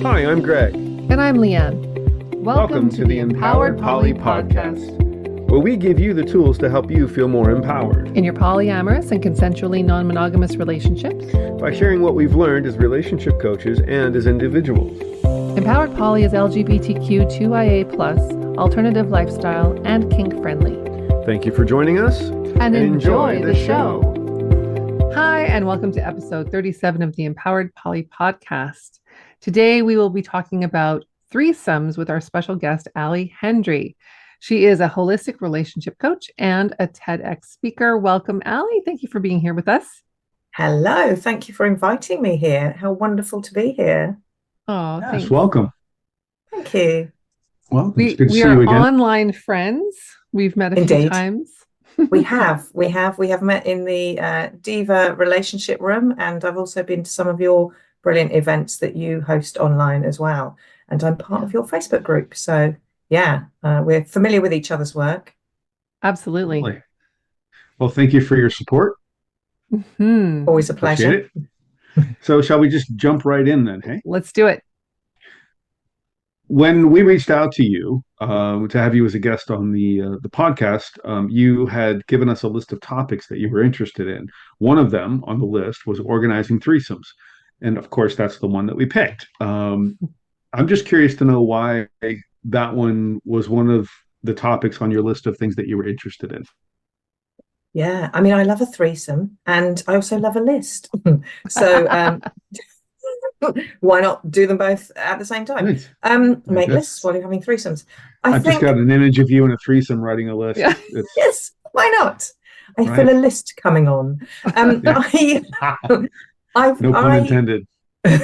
Hi, I'm Greg. And I'm Leanne. Welcome to the Empowered Poly Podcast, where we give you the tools to help you feel more empowered in your polyamorous and consensually non-monogamous relationships by sharing what we've learned as relationship coaches and as individuals. Empowered Poly is LGBTQ2IA+, alternative lifestyle, and kink friendly. Thank you for joining us and enjoy the show. Hi, and welcome to episode 37 of the Empowered Poly Podcast. Today, we will be talking about threesomes with our special guest, Ali Hendry. She is a holistic relationship coach and a TEDx speaker. Welcome, Ali. Thank you for being here with us. Hello. Thank you for inviting me here. How wonderful to be here. Oh, yes, thanks. Welcome. Thank you. Well, we are online friends. We've met a few times. We have met in the Diva relationship room, and I've also been to some of your brilliant events that you host online as well. And I'm part of your Facebook group. So yeah, we're familiar with each other's work. Absolutely. Well, thank you for your support. Mm-hmm. Always a pleasure. So shall we just jump right in then, hey? Let's do it. When we reached out to you to have you as a guest on the podcast, you had given us a list of topics that you were interested in. One of them on the list was organizing threesomes. And of course, that's the one that we picked. I'm just curious to know why that one was one of the topics on your list of things that you were interested in. Yeah, I mean, I love a threesome and I also love a list. So why not do them both at the same time? Make lists while you're having threesomes. I've just got an image of you in a threesome writing a list. Yeah. Yes, why not? I feel a list coming on. No pun intended.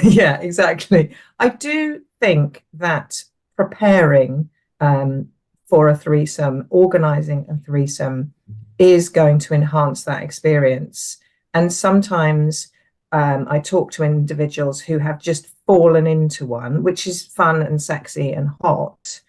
Yeah, exactly. I do think that preparing for a threesome, organizing a threesome is going to enhance that experience. And sometimes I talk to individuals who have just fallen into one, which is fun and sexy and hot.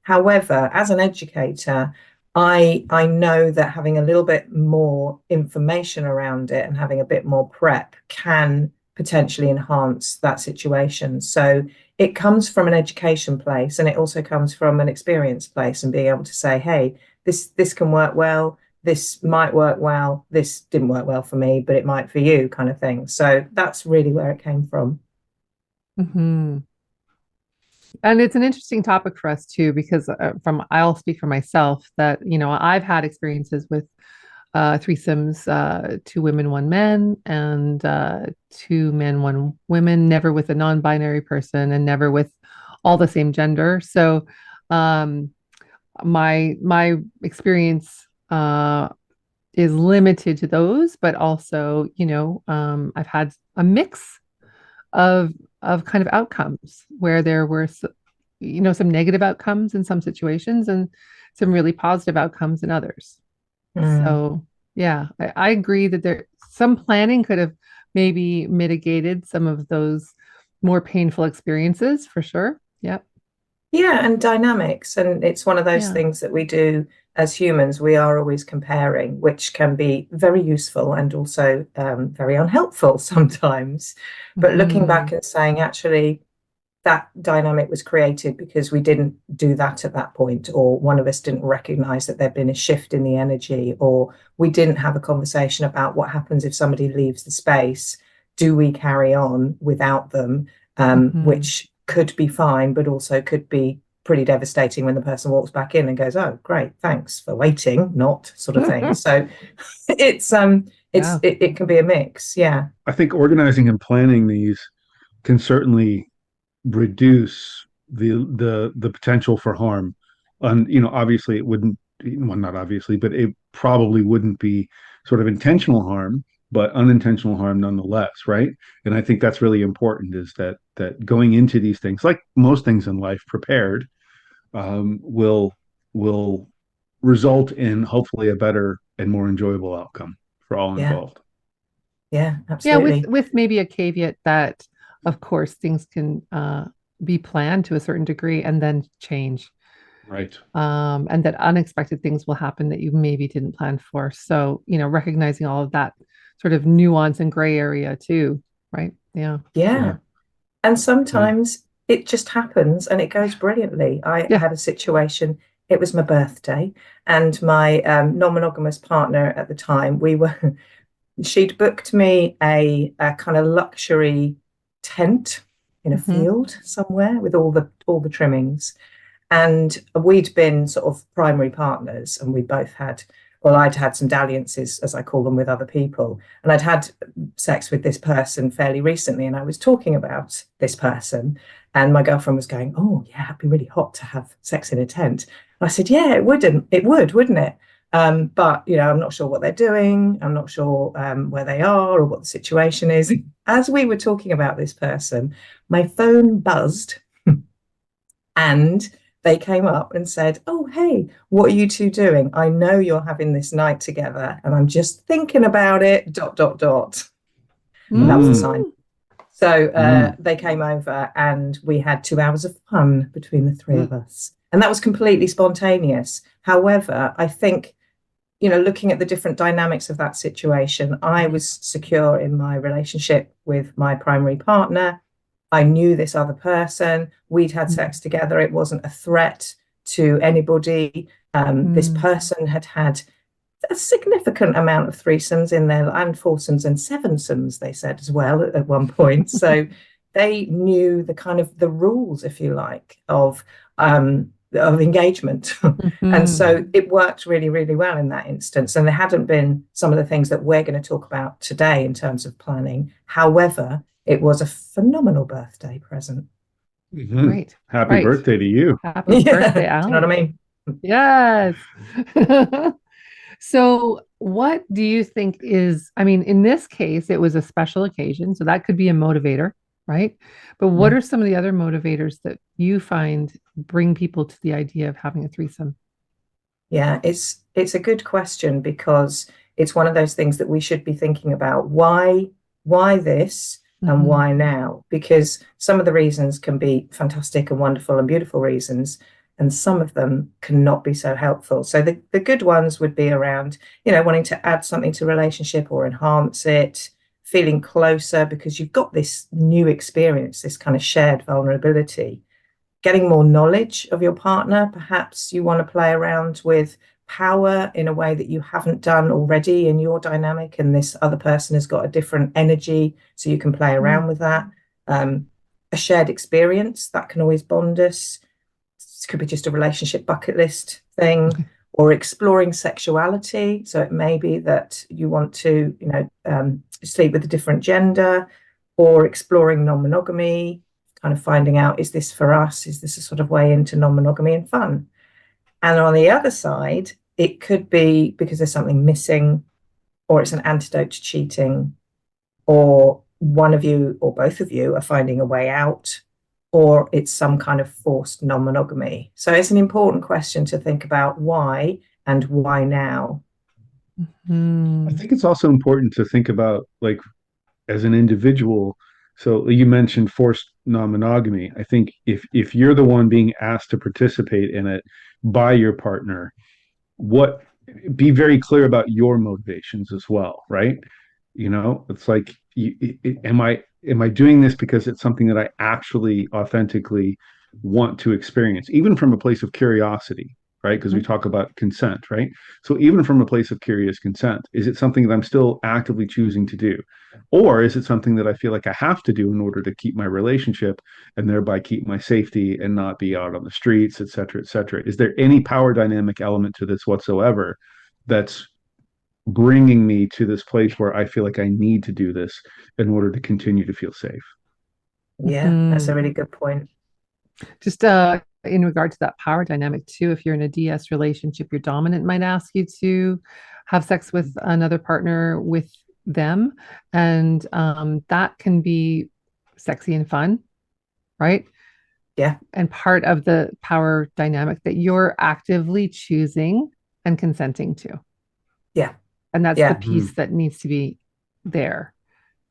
However, as an educator, I know that having a little bit more information around it and having a bit more prep can potentially enhance that situation. So it comes from an education place, and it also comes from an experience place, and being able to say, hey, this can work well, this might work well, this didn't work well for me, but it might for you, kind of thing. So that's really where it came from. Mm-hmm. And it's an interesting topic for us too, because I'll speak for myself that, I've had experiences with threesomes, 2 women, 1 man, and 2 men, 1 woman, never with a non-binary person and never with all the same gender. So my experience is limited to those, but also, I've had a mix of kind of outcomes where there were some negative outcomes in some situations and some really positive outcomes in others. So yeah, I agree that some planning could have maybe mitigated some of those more painful experiences for sure. Yep. Yeah, and dynamics. And it's one of those things that we do as humans. We are always comparing, which can be very useful and also very unhelpful sometimes. But looking back and saying, actually, that dynamic was created because we didn't do that at that point, or one of us didn't recognize that there'd been a shift in the energy, or we didn't have a conversation about what happens if somebody leaves the space. Do we carry on without them? Which could be fine, but also could be pretty devastating when the person walks back in and goes, oh, great, thanks for waiting, not sort of thing. So it can be a mix. Yeah. I think organizing and planning these can certainly reduce the potential for harm. And obviously it wouldn't, well, not obviously, but it probably wouldn't be sort of intentional harm, but unintentional harm nonetheless, right? And I think that's really important, is that going into these things, like most things in life, prepared, will result in hopefully a better and more enjoyable outcome for all involved. Yeah, absolutely. Yeah, with maybe a caveat that, of course, things can be planned to a certain degree and then change. Right. And that unexpected things will happen that you maybe didn't plan for. So, recognizing all of that sort of nuance and gray area too, right? Yeah. And sometimes it just happens and it goes brilliantly. I Yeah. had a situation, it was my birthday, and my non-monogamous partner at the time, she'd booked me a kind of luxury tent in a Mhm. field somewhere with all the trimmings. And we'd been sort of primary partners, and we both had, well, I'd had some dalliances, as I call them, with other people. And I'd had sex with this person fairly recently, and I was talking about this person. And my girlfriend was going, "Oh, yeah, it'd be really hot to have sex in a tent." And I said, "Yeah, it would, wouldn't it? But, I'm not sure what they're doing. I'm not sure where they are or what the situation is." As we were talking about this person, my phone buzzed and they came up and said, "Oh, hey, what are you two doing? I know you're having this night together, and I'm just thinking about it, dot, dot, dot." And that was a Mm, sign. Mm. So mm, they came over and we had 2 hours of fun between the three of mm, us. And that was completely spontaneous. However, I think, looking at the different dynamics of that situation, I was secure in my relationship with my primary partner. I knew this other person. We'd had sex together. It wasn't a threat to anybody. This Mm. person had had a significant amount of threesomes in there, and foursomes and sevensomes, they said as well at one point. So they knew the kind of the rules, if you like, of engagement. And Mhm. so it worked really, really well in that instance. And there hadn't been some of the things that we're going to talk about today in terms of planning. However, it was a phenomenal birthday present. mhm. Right. Happy Right. birthday to you. Happy Yeah. birthday, Do you know what I Ali. mean? Yes. So, what do you think is, I mean, in this case, it was a special occasion, so that could be a motivator, right? But what Mm. are some of the other motivators that you find bring people to the idea of having a threesome? Yeah, it's a good question because it's one of those things that we should be thinking about. Why this and Hmm. why now? Because some of the reasons can be fantastic and wonderful and beautiful reasons, and some of them cannot be so helpful. So the good ones would be around, wanting to add something to a relationship or enhance it, feeling closer because you've got this new experience, this kind of shared vulnerability, getting more knowledge of your partner. Perhaps you want to play around with power in a way that you haven't done already in your dynamic, and this other person has got a different energy, so you can play around with that. Um, a shared experience that can always bond us. This could be just a relationship bucket list thing, or exploring sexuality. So it may be that you want to, sleep with a different gender, or exploring non-monogamy, kind of finding out, is this for us? Is this a sort of way into non-monogamy and fun? And on the other side, it could be because there's something missing, or it's an antidote to cheating, or one of you or both of you are finding a way out, or it's some kind of forced non-monogamy. So it's an important question to think about, why and why now. I Hmm. think it's also important to think about, like, as an individual. So you mentioned forced non-monogamy. I think if you're the one being asked to participate in it by your partner, what be very clear about your motivations as well, right? It's like, am I doing this because it's something that I actually authentically want to experience, even from a place of curiosity, right? Because we talk about consent, right? So even from a place of curious consent, is it something that I'm still actively choosing to do? Or is it something that I feel like I have to do in order to keep my relationship and thereby keep my safety and not be out on the streets, et cetera, et cetera? Is there any power dynamic element to this whatsoever that's bringing me to this place where I feel like I need to do this in order to continue to feel safe? Yeah, that's a Hmm. really good point. Just in regard to that power dynamic too, if you're in a DS relationship, your dominant might ask you to have sex with another partner with them, and that can be sexy and fun, right? Yeah, And part of the power dynamic that you're actively choosing and consenting to. yeah, And that's the yeah. piece that needs to be there.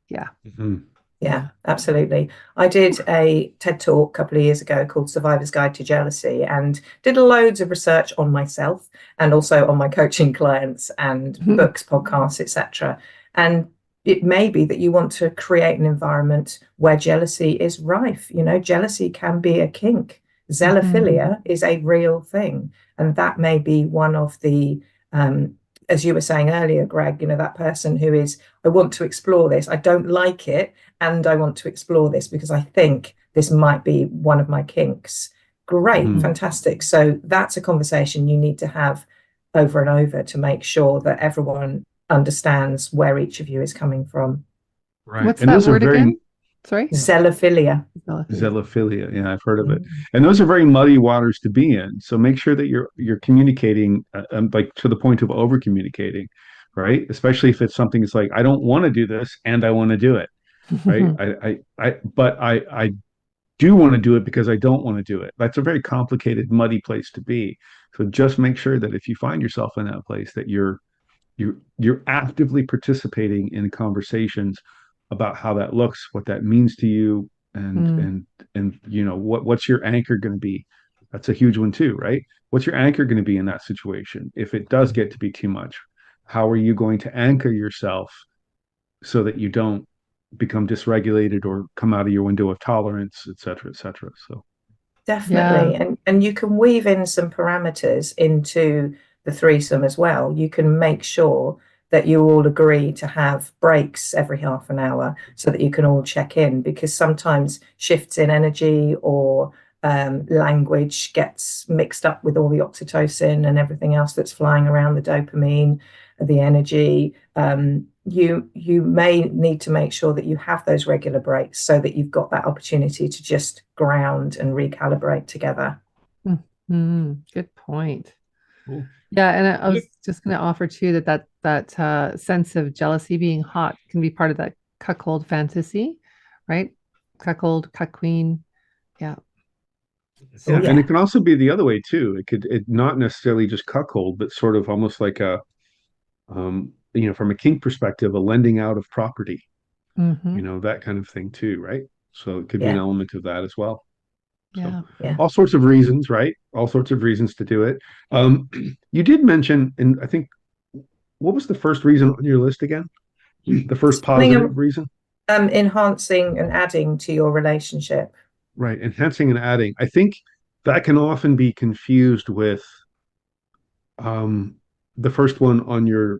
Yeah. Mm-hmm. Yeah, Yeah. absolutely. I did a TED talk a couple of years ago called Survivor's Guide to Jealousy, and did loads of research on myself and also on my coaching clients and books, podcasts, etc. And it may be that you want to create an environment where jealousy is rife. Jealousy can be a kink. Mhm. Zelophilia is a real thing. And that may be one of the, as you were saying earlier, Greg, that person who is, I want to explore this. I don't like it. And I want to explore this because I think this might be one of my kinks. Great, Mhm. fantastic. So that's a conversation you need to have over and over to make sure that everyone understands where each of you is coming from. Right. What's And that those are word very again? Sorry? Zelophilia. Zelophilia. Zelophilia. Yeah, I've heard of it. Mm. And those are very muddy waters to be in. So make sure that you're communicating like to the point of over communicating, right? Especially if it's something that's like, I don't want to do this and I want to do it, right? But I do want to do it because I don't want to do it. That's a very complicated, muddy place to be. So just make sure that if you find yourself in that place, that you're actively participating in conversations about how that looks, what that means to you, and Mm, and and what's your anchor going to be. That's a huge one too, right? What's your anchor going to be in that situation if it does get to be too much? How are you going to anchor yourself so that you don't become dysregulated or come out of your window of tolerance, et cetera, et cetera? So yeah. Definitely. And you can weave in some parameters into the threesome as well. You can make sure that you all agree to have breaks every half an hour so that you can all check in, because sometimes shifts in energy or language gets mixed up with all the oxytocin and everything else that's flying around, the dopamine, the energy. You may need to make sure that you have those regular breaks so that you've got that opportunity to just ground and recalibrate together. Good point. cool. Yeah, and I was just going to offer too that sense of jealousy being hot can be part of that cuckold fantasy, right? Cuckold, cuck queen. Yeah. Oh, Yeah, and it yeah. can also be the other way too. It not necessarily just cuckold, but sort of almost like a from a kink perspective, a lending out of property, Hmm. that kind of thing too, right? So it could be an Yeah. element of that as well. So Yeah. Yeah. all sorts of reasons, right? All sorts of reasons to do it. You did mention, and I think what was the first reason on your list again? The first Something positive reason? enhancing and adding to your relationship. Right. Enhancing and adding. I think that can often be confused with um the first one on your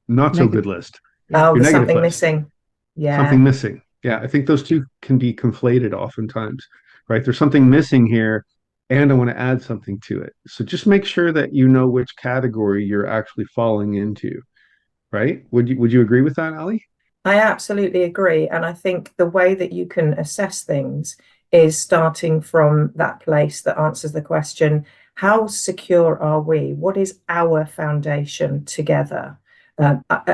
not so good Negative. list, Yeah. Oh, your there's negative something list. missing. Something Yeah. missing. Yeah, I think those two can be conflated oftentimes, right? There's something missing here, and I want to add something to it. So just make sure that you know which category you're actually falling into, right? Would you agree with that, Ali? I absolutely agree. And I think the way that you can assess things is starting from that place that answers the question, how secure are we? What is our foundation together?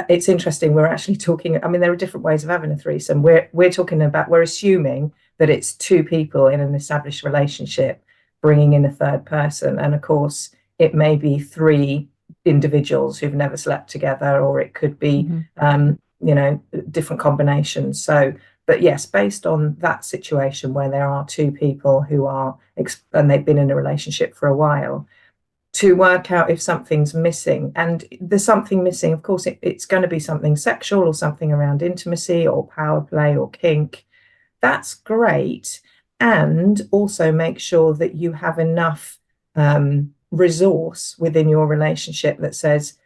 It's interesting. We're actually talking, I mean, there are different ways of having a threesome. We're talking about, we're assuming that it's two people in an established relationship bringing in a third person. And of course, it may be three individuals who've never slept together, or it could be Hmm. different combinations. So, but yes, based on that situation where there are two people who are, and they've been in a relationship for a while, to work out if something's missing. And there's something missing, of course, it's going to be something sexual or something around intimacy or power play or kink. That's great. And also make sure that you have enough resource within your relationship that says,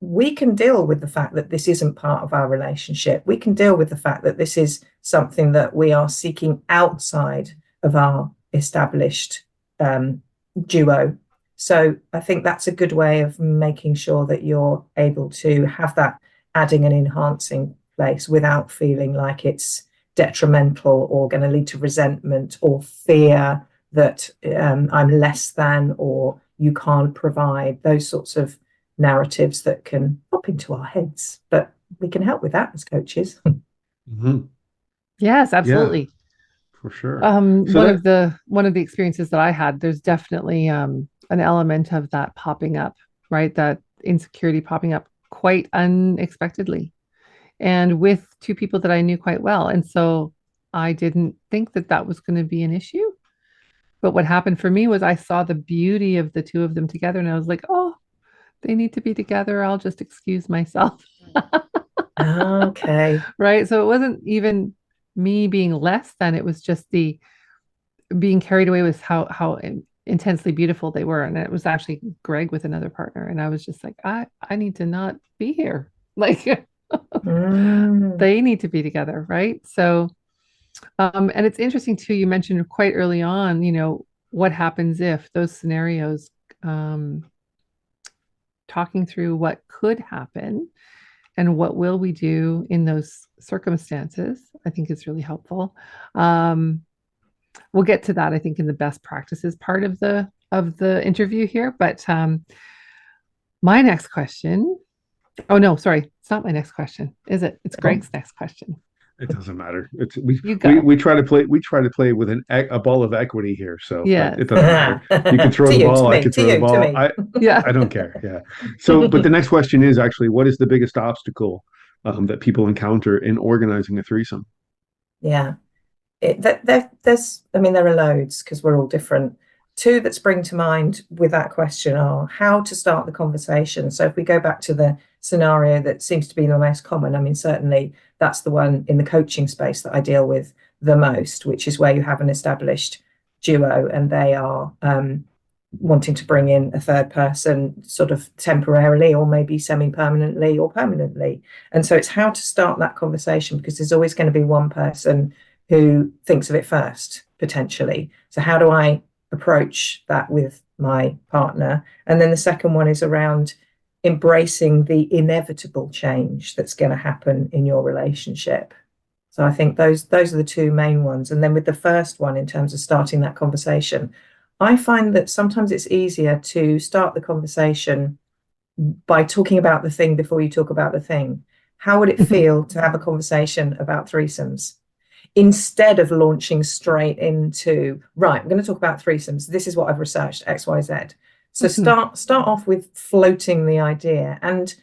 we can deal with the fact that this isn't part of our relationship. We can deal with the fact that this is something that we are seeking outside of our established um, duo. So I think that's a good way of making sure that you're able to have that adding and enhancing place without feeling like it's detrimental or going to lead to resentment or fear that I'm less than or you can't provide those sorts of narratives that can pop into our heads. But we can help with that as coaches. Hmm. Yes, Yeah, absolutely. for sure. So One of the experiences that I had, there's definitely an element of that popping up, right? That insecurity popping up quite unexpectedly and with two people that I knew quite well. And so I didn't think that that was going to be an issue. But what happened for me was I saw the beauty of the two of them together and I was like, oh, they need to be together. I'll just excuse myself. Okay. Right. So it wasn't even me being less than, it was just the being carried away with how intensely beautiful they were. And it was actually Greg with another partner. And I was just like, I need to not be here. Like Mm. they need to be together, right? So and it's interesting too, you mentioned quite early on, what happens if those scenarios, um, talking through what could happen and what will we do in those circumstances, I think is really helpful. Um, we'll get to that, I think, in the best practices part of the interview here. But my next question, oh no, sorry, it's not my next question, is it? It's Oh. Greg's next question. It doesn't matter. It's we You we go. we try to play with a ball of equity here, so Yes. it doesn't matter. You can throw To the you, to ball, I me, can to throw the you, to ball. me. I Yeah. don't care. Yeah. So, but the next question is actually, what is the biggest obstacle that people encounter in organizing a threesome? Yeah. There's, I mean, there are loads because we're all different. Two that spring to mind with that question are how to start the conversation. So if we go back to the scenario that seems to be the most common, I mean, certainly that's the one in the coaching space that I deal with the most, which is where you have an established duo and they are wanting to bring in a third person sort of temporarily or maybe semi-permanently or permanently. And so it's how to start that conversation because there's always going to be one person who thinks of it first, potentially. So, how do I approach that with my partner? And then the second one is around embracing the inevitable change that's going to happen in your relationship. So I think those are the two main ones. And then with the first one, in terms of starting that conversation, I find that sometimes it's easier to start the conversation by talking about the thing before you talk about the thing. How would it feel to have a conversation about threesomes? Instead of launching straight into, right, I'm going to talk about threesomes. This is what I've researched, XYZ. So start off with floating the idea, and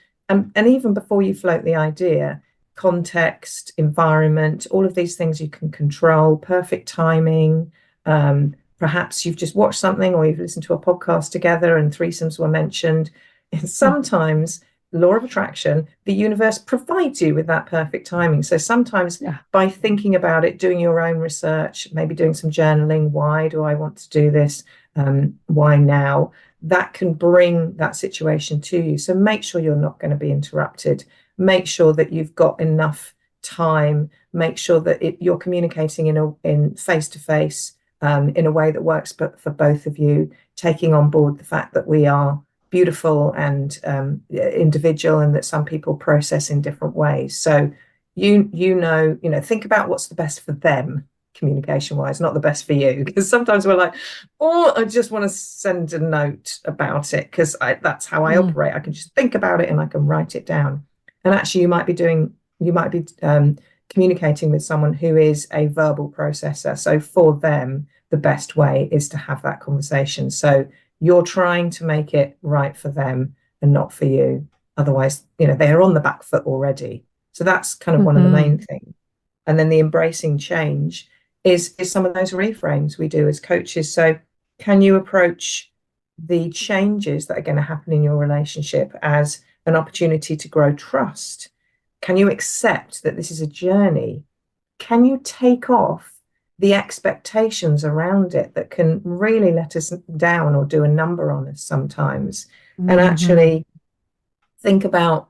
even before you float the idea, context, environment, all of these things you can control, perfect timing. Perhaps you've just watched something or you've listened to a podcast together and threesomes were mentioned. And sometimes law of attraction, the universe provides you with that perfect timing. So sometimes Yeah. by thinking about it, doing your own research, maybe doing some journaling, why do I want to do this? Why now? That can bring that situation to you. So make sure you're not going to be interrupted. Make sure that you've got enough time. Make sure that you're communicating in face to face in a way that works for both of you, taking on board the fact that we are beautiful and individual and that some people process in different ways. So think about what's the best for them communication wise, not the best for you. Because sometimes we're like, oh, I just want to send a note about it because that's how I operate. I can just think about it and I can write it down. And actually you might be communicating with someone who is a verbal processor. So for them, the best way is to have that conversation. So you're trying to make it right for them and not for you. Otherwise, they're on the back foot already. So that's kind of one of the main things. And then the embracing change is some of those reframes we do as coaches. So can you approach the changes that are going to happen in your relationship as an opportunity to grow trust? Can you accept that this is a journey? Can you take off the expectations around it that can really let us down or do a number on us sometimes? And actually think about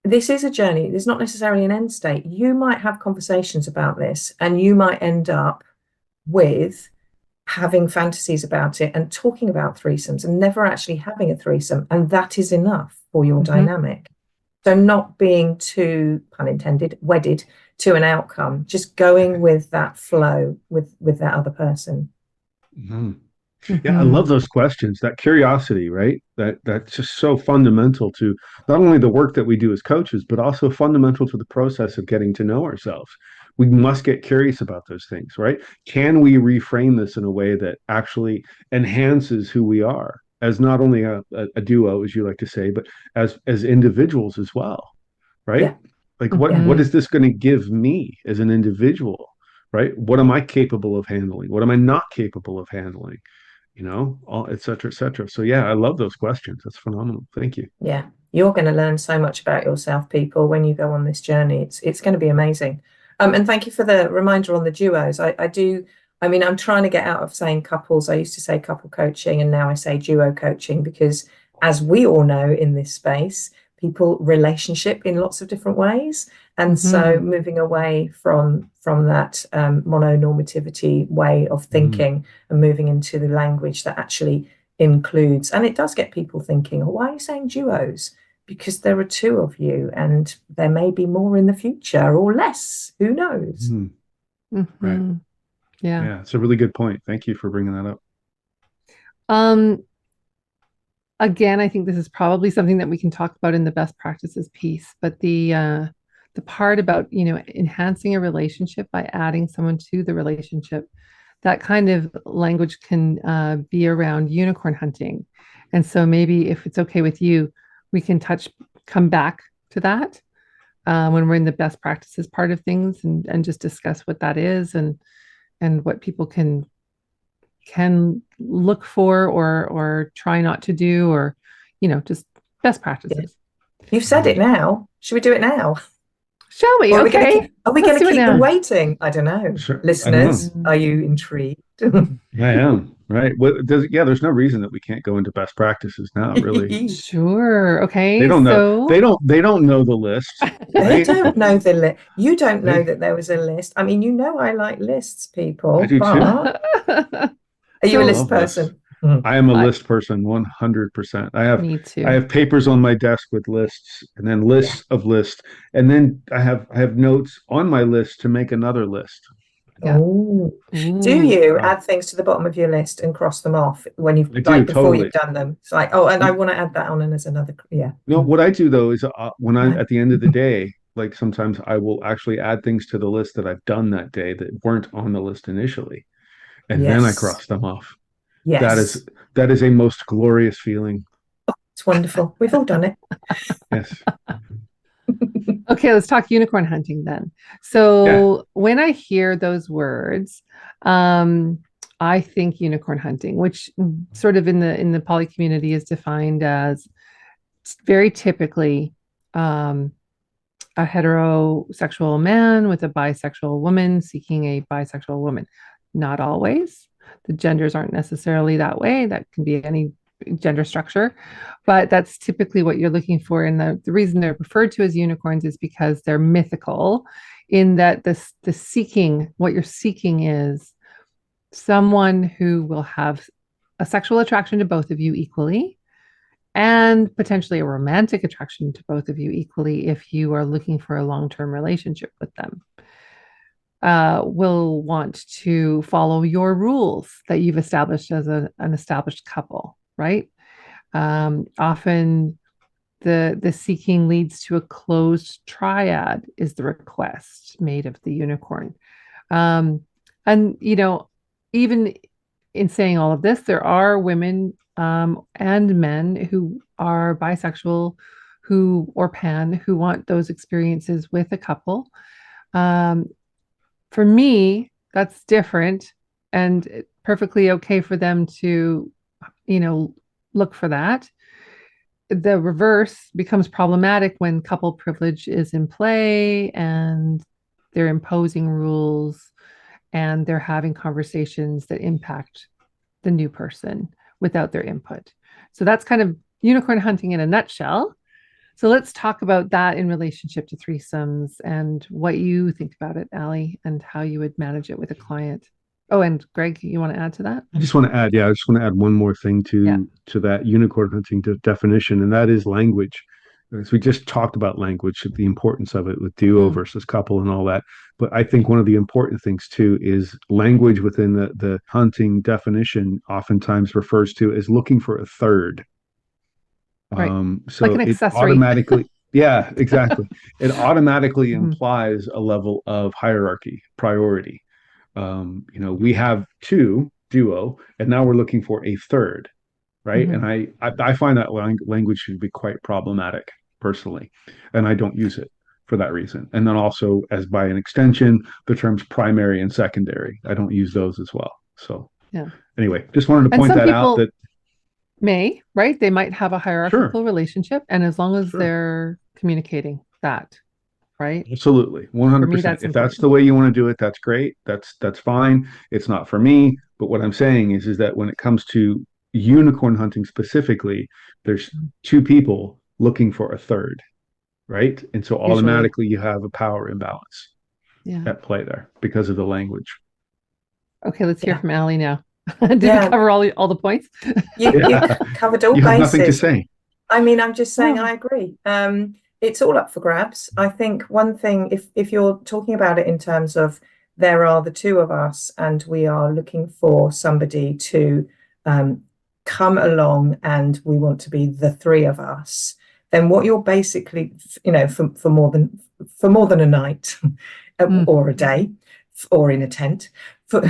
this is a journey. There's not necessarily an end state. You might have conversations about this and you might end up with having fantasies about it and talking about threesomes and never actually having a threesome. And that is enough for your dynamic. So not being too, pun intended, wedded to an outcome, just going with that flow with that other person. Yeah, I love those questions. That curiosity, right? That's just so fundamental to not only the work that we do as coaches, but also fundamental to the process of getting to know ourselves. We must get curious about those things, right? Can we reframe this in a way that actually enhances who we are as not only a duo, as you like to say, but as individuals as well, right? Yeah. Like Yeah. what is this going to give me as an individual, right? What am I capable of handling? What am I not capable of handling? All et cetera, et cetera. So yeah, I love those questions. That's phenomenal. Thank you. Yeah. You're going to learn so much about yourself, people, when you go on this journey. It's going to be amazing. And thank you for the reminder on the duos. I do. I mean, I'm trying to get out of saying couples. I used to say couple coaching, and now I say duo coaching because, as we all know in this space, people relationship in lots of different ways. And so moving away from that mononormativity way of thinking and moving into the language that actually includes, and it does get people thinking, oh, why are you saying duos? Because there are two of you, and there may be more in the future or less. Who knows? Right. Yeah. Yeah, it's a really good point. Thank you for bringing that up. Again, I think this is probably something that we can talk about in the best practices piece, but the part about, enhancing a relationship by adding someone to the relationship, that kind of language can be around unicorn hunting. And so maybe if it's okay with you, we can come back to that when we're in the best practices part of things, and just discuss what that is, and what people can look for, or try not to do, or just best practices. You've said it now. Should we do it now? Shall we? Or Okay. are we Let's going to do it keep them now. waiting? I don't know. Sure. I don't Listeners, know. are you intrigued? I am. Right. There's no reason that we can't go into best practices now, really. Sure. They Okay. don't know. So They don't know the list, They right? don't know the list. You don't know They that there was a list. I mean, I like lists, I people, do but too. are you a I so list love lists. person? Mm. I am a I list person, 100%. me I too. have papers on my desk with lists, and then Yeah. lists of lists, and then I have notes on my list to make another list. Yeah. Oh, do Ooh. you Wow. add things to the bottom of your list and cross them off when you've I do like before totally. you've done them? It's like, oh, and I You want to add that on and as another, yeah. know Mm. what I do though is when I Right. at the end of the day, like sometimes I will actually add things to the list that I've done that day that weren't on the list initially, and then I Yes. cross them off. That is Yes. that is a most glorious feeling. It's wonderful. We've all done it. Yes. Okay, let's talk unicorn hunting then. Yeah. So when I hear those words, um, I think unicorn hunting, which sort of in the poly community is defined as very typically um, a heterosexual man with a bisexual woman seeking a bisexual woman. Not always. The genders aren't necessarily that way. That can be any gender structure, but that's typically what you're looking for. And the reason they're referred to as unicorns is because they're mythical, in that the seeking, what you're seeking is someone who will have a sexual attraction to both of you equally, and potentially a romantic attraction to both of you equally if you are looking for a long-term relationship with them. Will want to follow your rules that you've established as an established couple, right? Often the seeking leads to a closed triad is the request made of the unicorn. Um, and even in saying all of this, there are women and men who are bisexual, who or pan, who want those experiences with a couple. Um, for me, that's different, and perfectly okay for them to, you know, look for that. The reverse becomes problematic when couple privilege is in play and they're imposing rules and they're having conversations that impact the new person without their input. So that's kind of unicorn hunting in a nutshell. So let's talk about that in relationship to threesomes and what you think about it, Ali, and how you would manage it with a client. Oh, and Greg, you want to add to that? I just want to add, yeah, I just want to add one more thing Yeah. to that unicorn hunting definition, and that is language. As we just talked about language, the importance of it with duo Mm, versus couple and all that. But I think one of the important things too is language within the hunting definition oftentimes refers to as looking for a third. right. Like So an it accessory. automatically, yeah, exactly. It automatically Mhm, implies a level of hierarchy, priority. We have two duo, and now we're looking for a third, right? And mhm. I find that language should be quite problematic personally, and I don't use it for that reason. And then also, as by an extension, the terms primary and secondary, I don't use those as well. So Yeah. anyway, just wanted to And point some that out people, that right? They might have a Sure, hierarchical relationship, and as long as sure. they're communicating that, right? Absolutely. For me, 100%. that's If that's important. the way you want to do it, that's great. That's fine. It's not for me, but what I'm saying is that when it comes to unicorn hunting specifically, there's two people looking for a third, right? And so Usually, automatically you have a power imbalance yeah. at play there because of the language. Okay, let's hear Yeah. from Ali now. Did we Yeah. cover all the points? You Yeah. covered all You have nothing to bases. say. I mean, I'm just saying Oh, I agree. It's all up for grabs. I think one thing, if you're talking about it in terms of there are the two of us and we are looking for somebody to um, come along and we want to be the three of us, then what you're basically, for more than a night mm. or a day or in a tent, for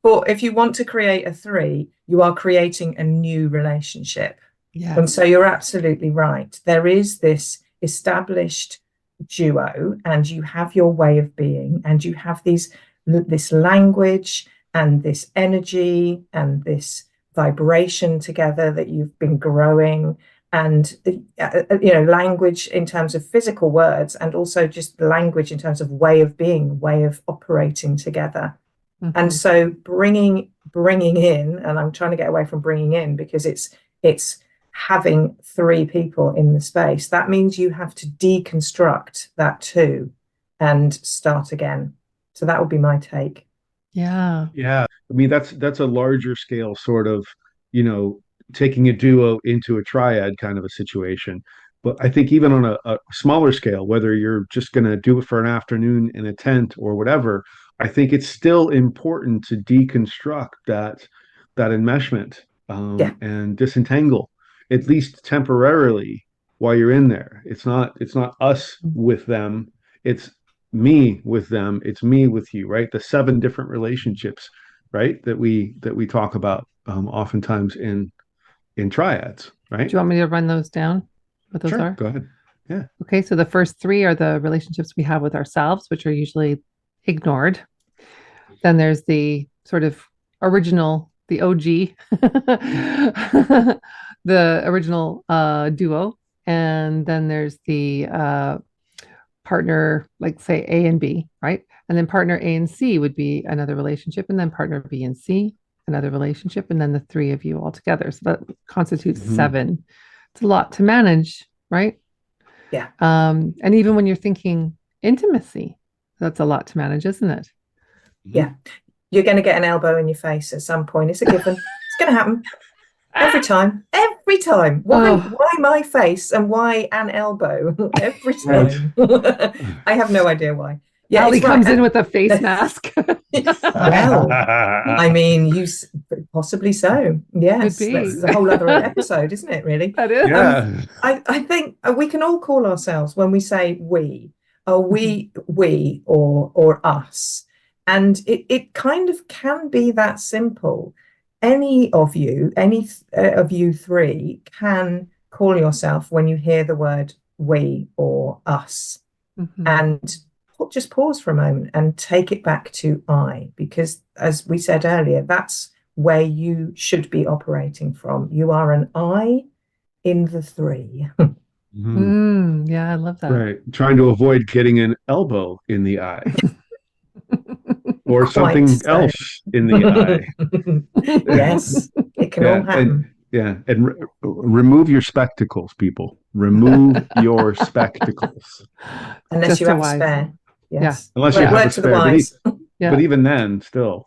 but if you want to create a three, you are creating a new relationship. And Yes. so you're absolutely right. There is this established duo, and you have your way of being, and you have this language and this energy and this vibration together that you've been growing, and language in terms of physical words, and also just language in terms of way of being, way of operating together. And Hmm. so bringing in, and I'm trying to get away from bringing in because it's having three people in the space. That means you have to deconstruct that too and start again. So that would be my take. Yeah. Yeah. I mean, that's a larger scale sort of, you know, taking a duo into a triad kind of a situation. But I think even on a smaller scale, whether you're just going to do it for an afternoon in a tent or whatever, I think it's still important to deconstruct that enmeshment Yeah, and disentangle, at least temporarily, while you're in there. It's not us with them. It's me with them, it's me with you, right? The seven different relationships, right? That we talk about oftentimes in triads, Do right? you want me to run those down? What those Sure, are? go ahead. Yeah. Okay, so the first three are the relationships we have with ourselves, which are usually ignored. Then there's the sort of original, the OG, the original duo. And then there's the partner, like say A and B, right? And then partner A and C would be another relationship, and then partner B and C, another relationship, and then the three of you all together. So that constitutes Mhm. seven. It's a lot to manage, right? yeah, And even when you're thinking intimacy, that's a lot to manage, isn't it? yeah. Mhm. You're going to get an elbow in your face at some point. It's a given. It's going to happen every time. Every time. Why? Oh, Why my face and why an elbow? Every Right. time. I have no idea why. Yeah, Ali it's right. comes in with a face mask. Well, I mean, possibly so. Could Yes, that's be. a whole other episode, isn't it? Really. That is. Um, Yeah. I think we can all call ourselves when we say we, are Mhm. we or us, and it kind of can be that simple. Any of you three can call yourself when you hear the word we or us, Mhm. and just pause for a moment and take it back to I, because as we said earlier, that's where you should be operating from. You are an I in the three. Mhm. Yeah, I love that. Right. Trying to avoid getting an elbow in the eye or Quite something so. else in the eye. Yes, it can all Yeah, happen. and remove your spectacles, people. Remove your spectacles. Unless you Just a have a wise. spare. Yeah. Yes. Unless you Word, Yeah. have a word to the spare. But wise. Yeah. but even then, still,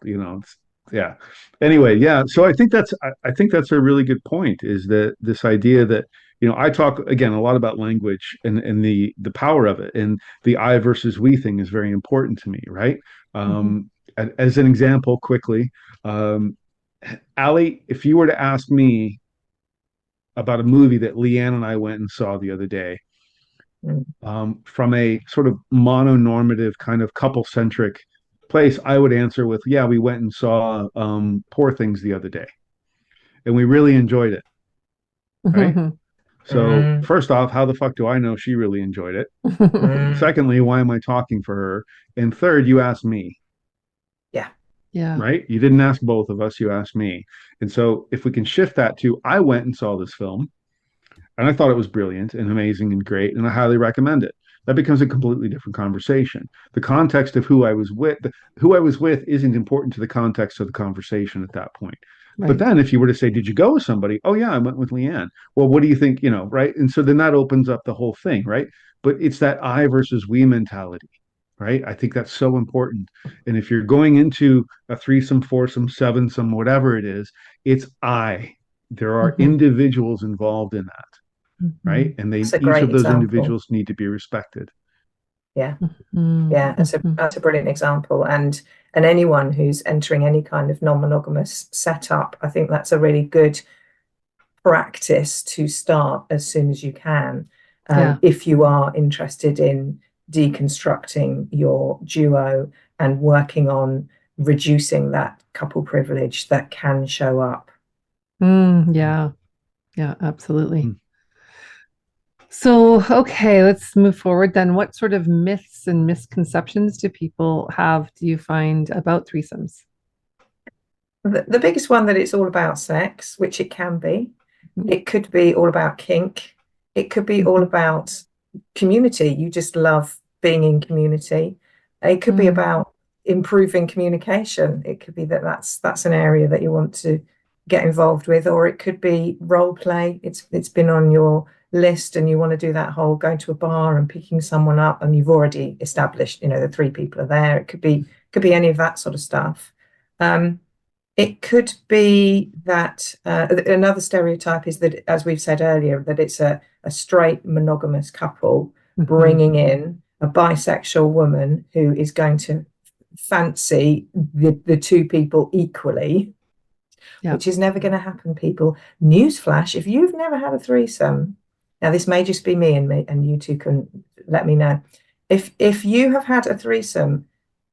yeah. Anyway, yeah. So I think that's a really good point. Is that this idea that I talk again a lot about language and the power of it, and the I versus we thing is very important to me, right? Mhm. As an example, quickly, um, Ali, if you were to ask me about a movie that Leanne and I went and saw the other day, Mm. from a sort of mononormative kind of couple centric place, I would answer with, yeah, we went and saw Poor Things the other day, and we really enjoyed it, right? Mhm. So, Mm. first off, how the fuck do I know she really enjoyed it? Mm. Secondly, why am I talking for her? And third, you asked me. Yeah. Yeah. right? You didn't ask both of us, you asked me. And so if we can shift that to, I went and saw this film and I thought it was brilliant and amazing and great, and I highly recommend it. That becomes a completely different conversation. The context of who I was with isn't important to the context of the conversation at that point. But Right. then if you were to say, did you go with somebody? Oh yeah, I went with Leanne. Well, what do you think, right? And so then that opens up the whole thing, right? But it's that I versus we mentality, right? I think that's so important. And if you're going into a threesome, foursome, sevensome, whatever it is, it's I. There are Mhm. individuals involved in that, right? Mhm. And That's a each great of those example. individuals need to be respected. Yeah. Mhm. Yeah, Mhm. that's a brilliant example. And anyone who's entering any kind of non-monogamous setup, I think that's a really good practice to start as soon as you can. Yeah. If you are interested in deconstructing your duo and working on reducing that couple privilege that can show up. Yeah. Yeah, absolutely. Mm. So, okay, let's move forward then. What sort of myths and misconceptions do people have, do you find, about threesomes? The biggest one that it's all about sex, which it can be. Mm. It could be all about kink. It could be all Mhm. about community. You just love being in community. It could be Mm. about improving communication. It could be that that's an area that you want to get involved with, or it could be role play. It's been on your list and you want to do that whole going to a bar and picking someone up and you've already established, the three people are there. It could be any of that sort of stuff. It could be that another stereotype is that, as we've said earlier, that it's a straight monogamous couple Mhm. bringing in a bisexual woman who is going to fancy the two people equally, Yeah. which is never going to happen, people. Newsflash, if you've never had a threesome, now this may just be me, and you two can let me know. If you have had a threesome,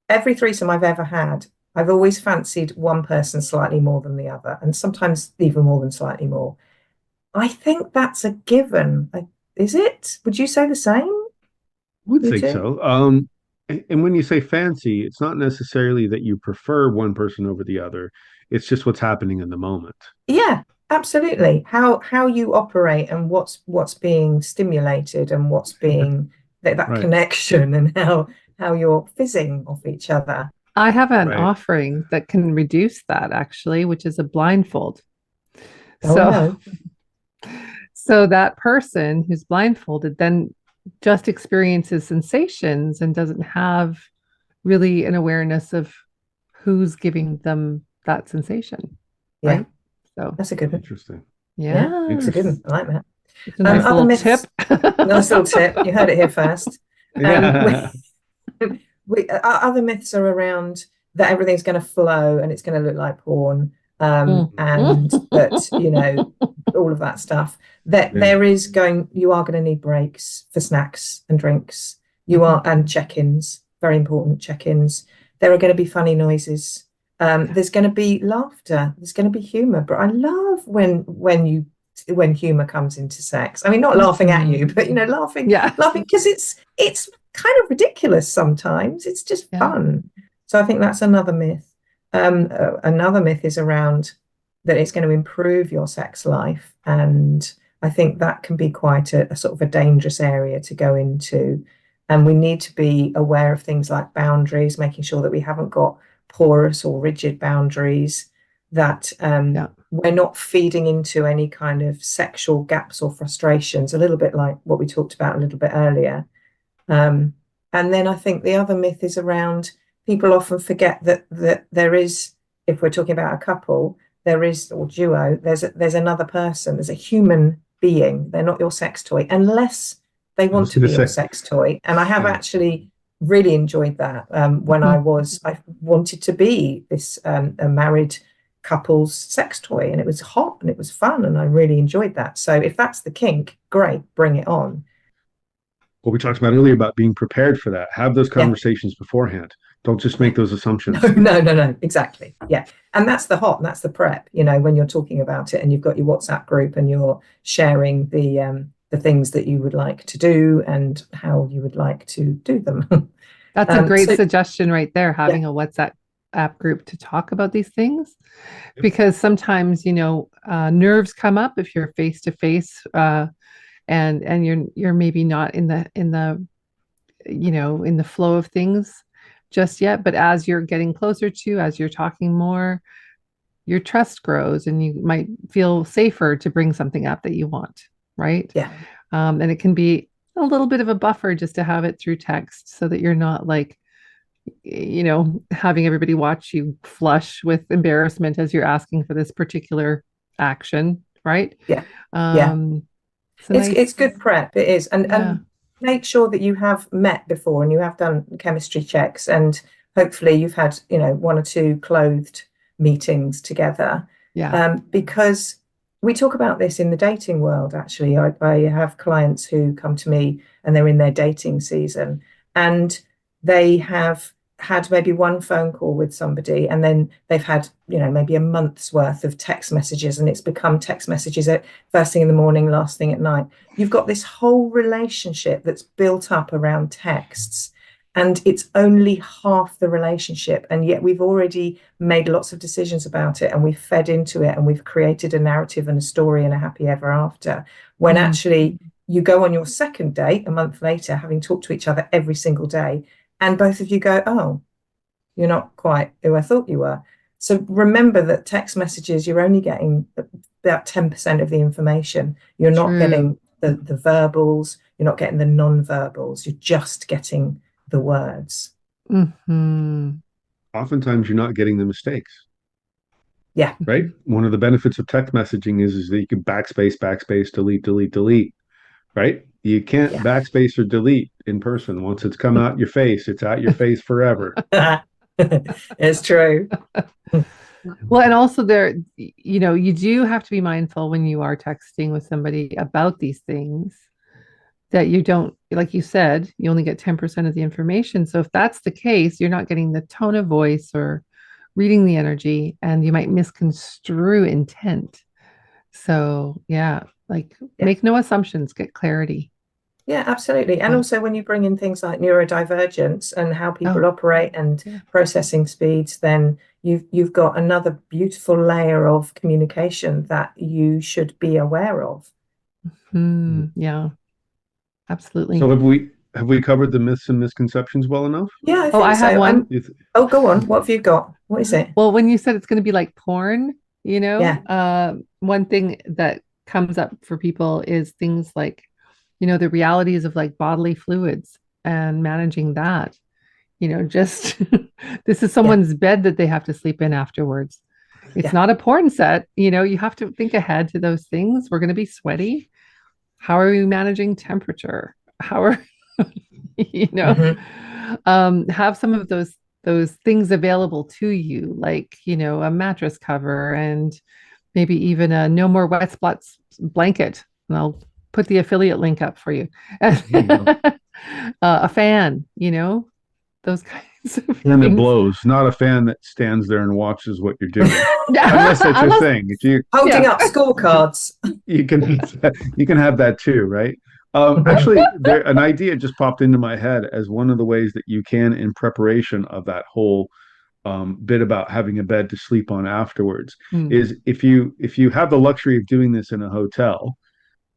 every threesome I've ever had, I've always fancied one person slightly more than the other, and sometimes even more than slightly more. I think that's a given. Is it? Would you say the same, Would you think two? so. And when you say fancy, it's not necessarily that you prefer one person over the other. It's just what's happening in the moment. Yeah, absolutely. How you operate and what's being stimulated and what's being that Right, connection and how you're fizzing off each other. I have an right. offering that can reduce that actually, which is a blindfold. Oh So, no. so that person who's blindfolded then just experiences sensations and doesn't have really an awareness of who's giving them that sensation, Yeah, right? So, that's a good one. Interesting. Yeah, that's a good yes, one. I like that. it's a nice Other little tip. myths. Nice little tip. You heard it here first. Um, Yeah. other myths are around that everything's going to flow and it's going to look like porn, Mm. and that all of that stuff. That Yeah. you are going to need breaks for snacks and drinks. You are Mhm. and check-ins, very important check-ins. There are going to be funny noises. There's going to be laughter. There's going to be humor. But I love when humor comes into sex. I mean, not laughing at Mhm. you, but laughing Yeah. laughing because it's kind of ridiculous sometimes. It's just Yeah. fun. So I think that's another myth. Another myth is around that it's going to improve your sex life. And I think that can be quite a sort of a dangerous area to go into. And we need to be aware of things like boundaries, making sure that we haven't got porous or rigid boundaries, that Yeah. we're not feeding into any kind of sexual gaps or frustrations, a little bit like what we talked about a little bit earlier. Um, and then I think the other myth is around people often forget that there is, if we're talking about a couple, there is or duo, there's another person, there's a human being. They're not your sex toy unless they I want was to going be to your say, sex toy. And I have yeah. actually really enjoyed that when Mhm. I wanted to be this a married couple's sex toy, and it was hot and it was fun, and I really enjoyed that. So if that's the kink, great, bring it on. What we talked about earlier about being prepared for that. Have those Yeah. conversations beforehand. Don't just Yeah. make those No, assumptions. no, exactly. Yeah. And that's the hot, and that's the prep, when you're talking about it and you've got your WhatsApp group and you're sharing the things that you would like to do and how you would like to do them. That's a great So suggestion right there, yeah, having a WhatsApp app group to talk about these things, because sometimes, nerves come up if you're face to face, and you're maybe not in the flow of things just yet. But as you're getting closer to, as you're talking more, your trust grows and you might feel safer to bring something up that you want, right? Yeah. And it can be a little bit of a buffer just to have it through text so that you're not like, having everybody watch you flush with embarrassment as you're asking for this particular action, right? Yeah. Yeah. Um, it's a It's nice, good prep. It is. yeah, And make sure that you have met before and you have done chemistry checks, and hopefully you've had, one or two clothed meetings together. yeah, Because we talk about this in the dating world, actually. I have clients who come to me and they're in their dating season, and they have had maybe one phone call with somebody, and then they've had, maybe a month's worth of text messages, and it's become text messages at first thing in the morning, last thing at night. You've got this whole relationship that's built up around texts, and it's only half the relationship, and yet we've already made lots of decisions about it, and we've fed into it, and we've created a narrative and a story and a happy ever after, when mm, actually you go on your second date a month later, having talked to each other every single day, and both of you go, oh, you're not quite who I thought you were. So remember that text messages, you're only getting about 10% of the information. You're not true. getting the verbals, you're not getting the non-verbals, you're just getting the words. Hmm. Oftentimes, you're not getting the mistakes, Yeah, right? One of the benefits of text messaging is that you can backspace, backspace, delete, delete, delete, right? You can't yeah. backspace or delete in person. Once it's come out your face, it's out your face forever. It's true. Well, and also you do have to be mindful when you are texting with somebody about these things that you don't, like you said, you only get 10% of the information. So if that's the case, you're not getting the tone of voice or reading the energy, and you might misconstrue intent. So, yeah, like Yeah. make no assumptions, get clarity. Yeah, absolutely. And Yeah. also when you bring in things like neurodivergence and how people Oh, operate and yeah. processing speeds, then you've got another beautiful layer of communication that you should be aware of. Yeah, So absolutely. have we covered the myths and misconceptions well enough? Yeah, I Oh, I think have so. one. Oh, go on. What have you got? What is it? Well, when you said it's going to be like porn, Yeah. one thing that comes up for people is things like, the realities of like bodily fluids and managing that, just this is Yeah. someone's bed that they have to sleep in afterwards. It's Yeah. not a porn set, you have to think ahead to those things. We're going to be sweaty. How are we managing temperature? How are, you know, Hmm. have some of those things available to you, like, a mattress cover and maybe even a no more wet spots blanket. And I'll put the affiliate link up for you. There you go. A fan, those kinds of Fan that things. blows, not a fan that stands there and watches what you're doing. Unless that's your Unless, thing. If you Holding yeah. up scorecards. you can you can have that too, right? Actually, there an idea just popped into my head as one of the ways that you can, in preparation of that whole bit about having a bed to sleep on afterwards, Mm, is if you have the luxury of doing this in a hotel,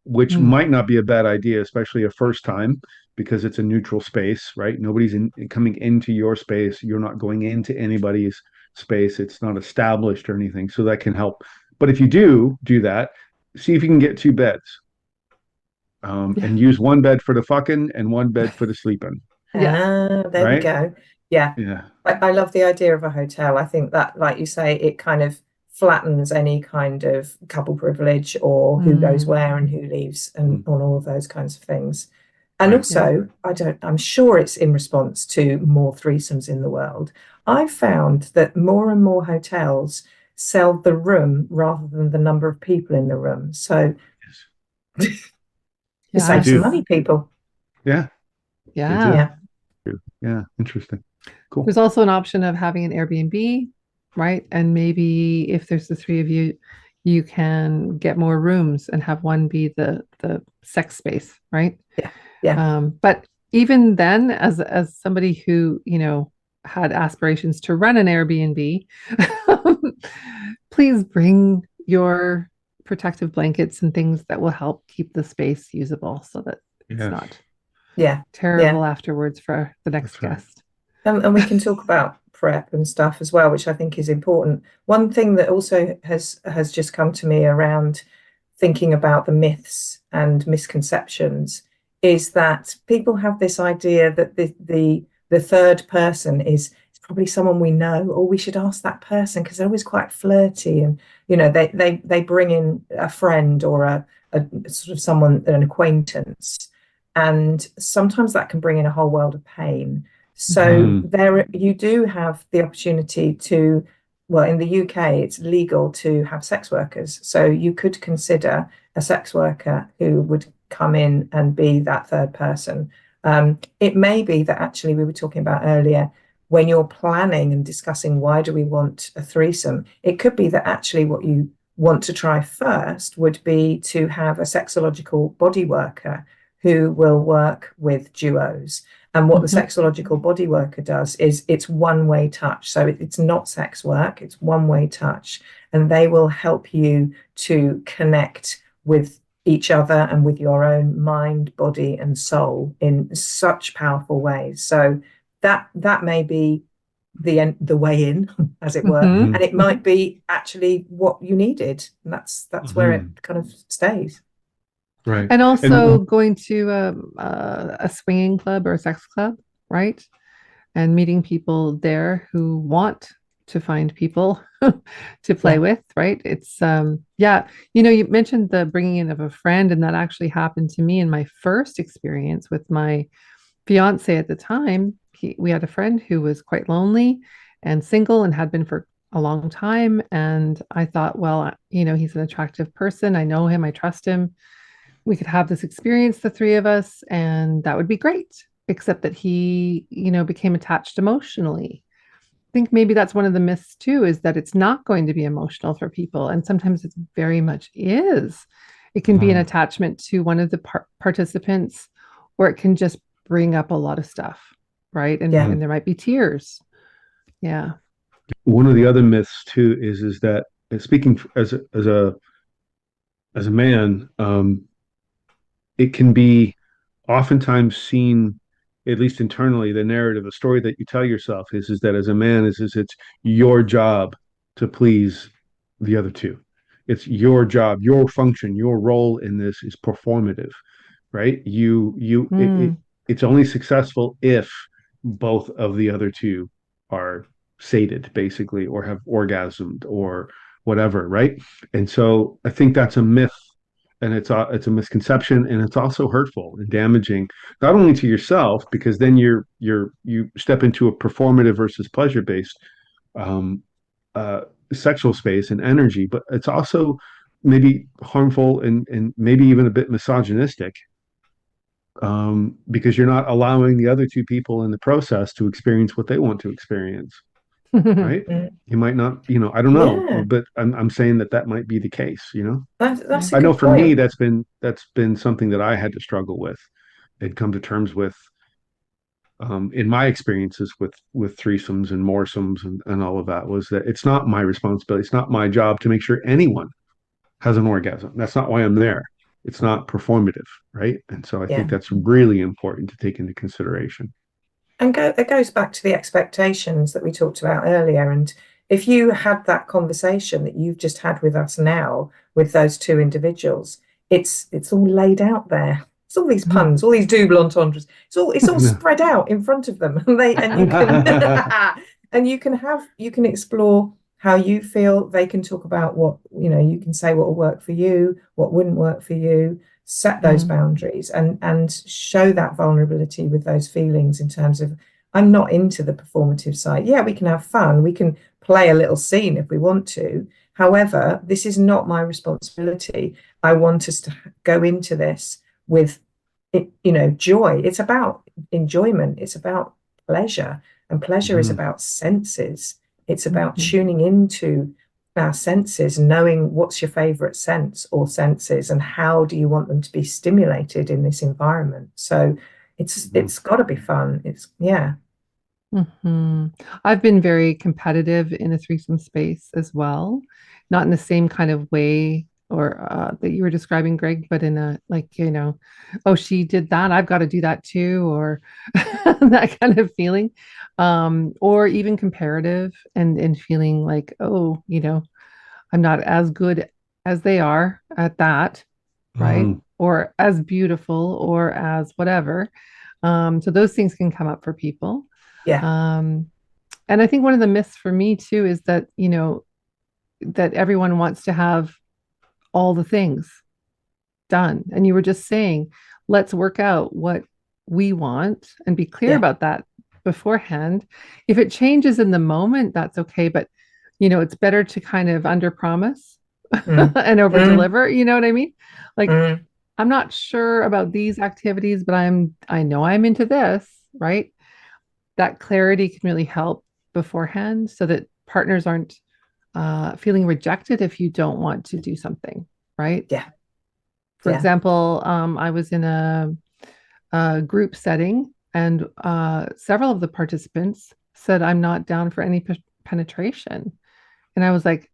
which mm, might not be a bad idea, especially a first time, because it's a neutral space, right? Nobody's coming into your space. You're not going into anybody's space. It's not established or anything. So that can help. But if you do that, see if you can get two beds, yeah. and use one bed for the fucking and one bed for the sleeping, Yeah. There we right? go. Yeah. Yeah. I love the idea of a hotel. I think that, like you say, it kind of flattens any kind of couple privilege or who goes Mm, where and who leaves and Mm. on all of those kinds of things. And Right. yeah. also, I'm sure it's in response to more threesomes in the world. I've found that more and more hotels sell the room rather than the number of people in the room. So to They save some do. Yes. money, people. Yeah, they do. Yeah. Yeah. Yeah. Interesting. Cool. There's also an option of having an Airbnb, right? And maybe if there's the three of you, you can get more rooms and have one be the sex space, right? Yeah. Yeah. But even then, as somebody who, had aspirations to run an Airbnb, please bring your protective blankets and things that will help keep the space usable so that it's Yes, not Yeah, yeah. terrible afterwards for the next that's right. guest. And we can talk about prep and stuff as well, which I think is important. One thing that also has just come to me around thinking about the myths and misconceptions is that people have this idea that the third person is probably someone we know, or we should ask that person because they're always quite flirty, and they bring in a friend or a sort of someone, an acquaintance, and sometimes that can bring in a whole world of pain. So Mm, there you do have the opportunity to, well, in the UK, it's legal to have sex workers. So you could consider a sex worker who would come in and be that third person. It may be that actually we were talking about earlier, when you're planning and discussing why do we want a threesome, it could be that actually what you want to try first would be to have a sexological body worker who will work with duos. And what the Mhm. sexological body worker does is it's one-way touch. So it's not sex work, it's one-way touch. And they will help you to connect with each other and with your own mind, body, and soul in such powerful ways. So that may be the way in, as it were, Mhm. and mhm, it might be actually what you needed. And that's where it mhm. kind of stays. Right. And And also going to a swinging club or a sex club, right? And meeting people there who want to find people to play Yeah. with, right? It's yeah, you mentioned the bringing in of a friend, and that actually happened to me in my first experience with my fiance at the time. We had a friend who was quite lonely and single and had been for a long time, and I thought, well, he's an attractive person. I know him, I trust him. We could have this experience, the three of us, and that would be great. Except that he, became attached emotionally. I think maybe that's one of the myths too, is that it's not going to be emotional for people. And sometimes it very much is. It can be an mm, attachment to one of the participants, or it can just bring up a lot of stuff, right? And, Yeah. and mm. there might be tears. Yeah. One of the other myths too is that speaking as a man, it can be oftentimes seen, at least internally, the narrative, the story that you tell yourself is that as a man is it's your job to please the other two. It's your job, your function, your role in this is performative, right? Mm. It's only successful if both of the other two are sated, basically, or have orgasmed or whatever, right? And so I think that's a myth, and it's a misconception, and it's also hurtful and damaging, not only to yourself, because then you step into a performative versus pleasure based um, uh, sexual space and energy, but it's also maybe harmful and maybe even a bit misogynistic, because you're not allowing the other two people in the process to experience what they want to experience, right? Mm. You might not, I don't know, Yeah. but I'm saying that might be the case. That's Yeah. a I know good for me point. that's been something that I had to struggle with and come to terms with, in my experiences with threesomes and moresomes and all of that, was that it's not my responsibility. It's not my job to make sure anyone has an orgasm. That's not why I'm there. It's not performative, right? And so I think Yeah. that's really important to take into consideration. And it goes back to the expectations that we talked about earlier. And if you had that conversation that you've just had with us now with those two individuals, it's all laid out there. It's all these puns, all these double entendres. It's all spread out in front of them, and they and you can and you can explore how you feel. They can talk about what you can say what will work for you, what wouldn't work for you, set those Mm. boundaries and show that vulnerability with those feelings in terms of, I'm not into the performative side. Yeah, we can have fun, we can play a little scene if we want to. However, this is not my responsibility. I want us to go into this with joy. It's about enjoyment, it's about pleasure, and pleasure is Mhm, about senses. It's about Mhm. tuning into our senses, knowing what's your favorite sense or senses and how do you want them to be stimulated in this environment. So it's mhm. it's got to be fun. It's yeah. Hmm. I've been very competitive in a threesome space as well, not in the same kind of way or that you were describing, Greg, but in a like, oh, she did that, I've got to do that too, or that kind of feeling, or even comparative and feeling like, oh, I'm not as good as they are at that, right? Mhm. Or as beautiful or as whatever. So those things can come up for people. Yeah. Um, and I think one of the myths for me too is that, that everyone wants to have all the things done. And you were just saying, let's work out what we want and be clear Yeah. about that beforehand. If it changes in the moment, that's okay. But, it's better to kind of under promise Mm. and over Mm. deliver. You know what I mean? Like, Mm. I'm not sure about these activities, but I know I'm into this, right? That clarity can really help beforehand so that partners aren't feeling rejected if you don't want to do something, right? Yeah. For Yeah. example, I was in a group setting, and several of the participants said, I'm not down for any penetration. And I was like,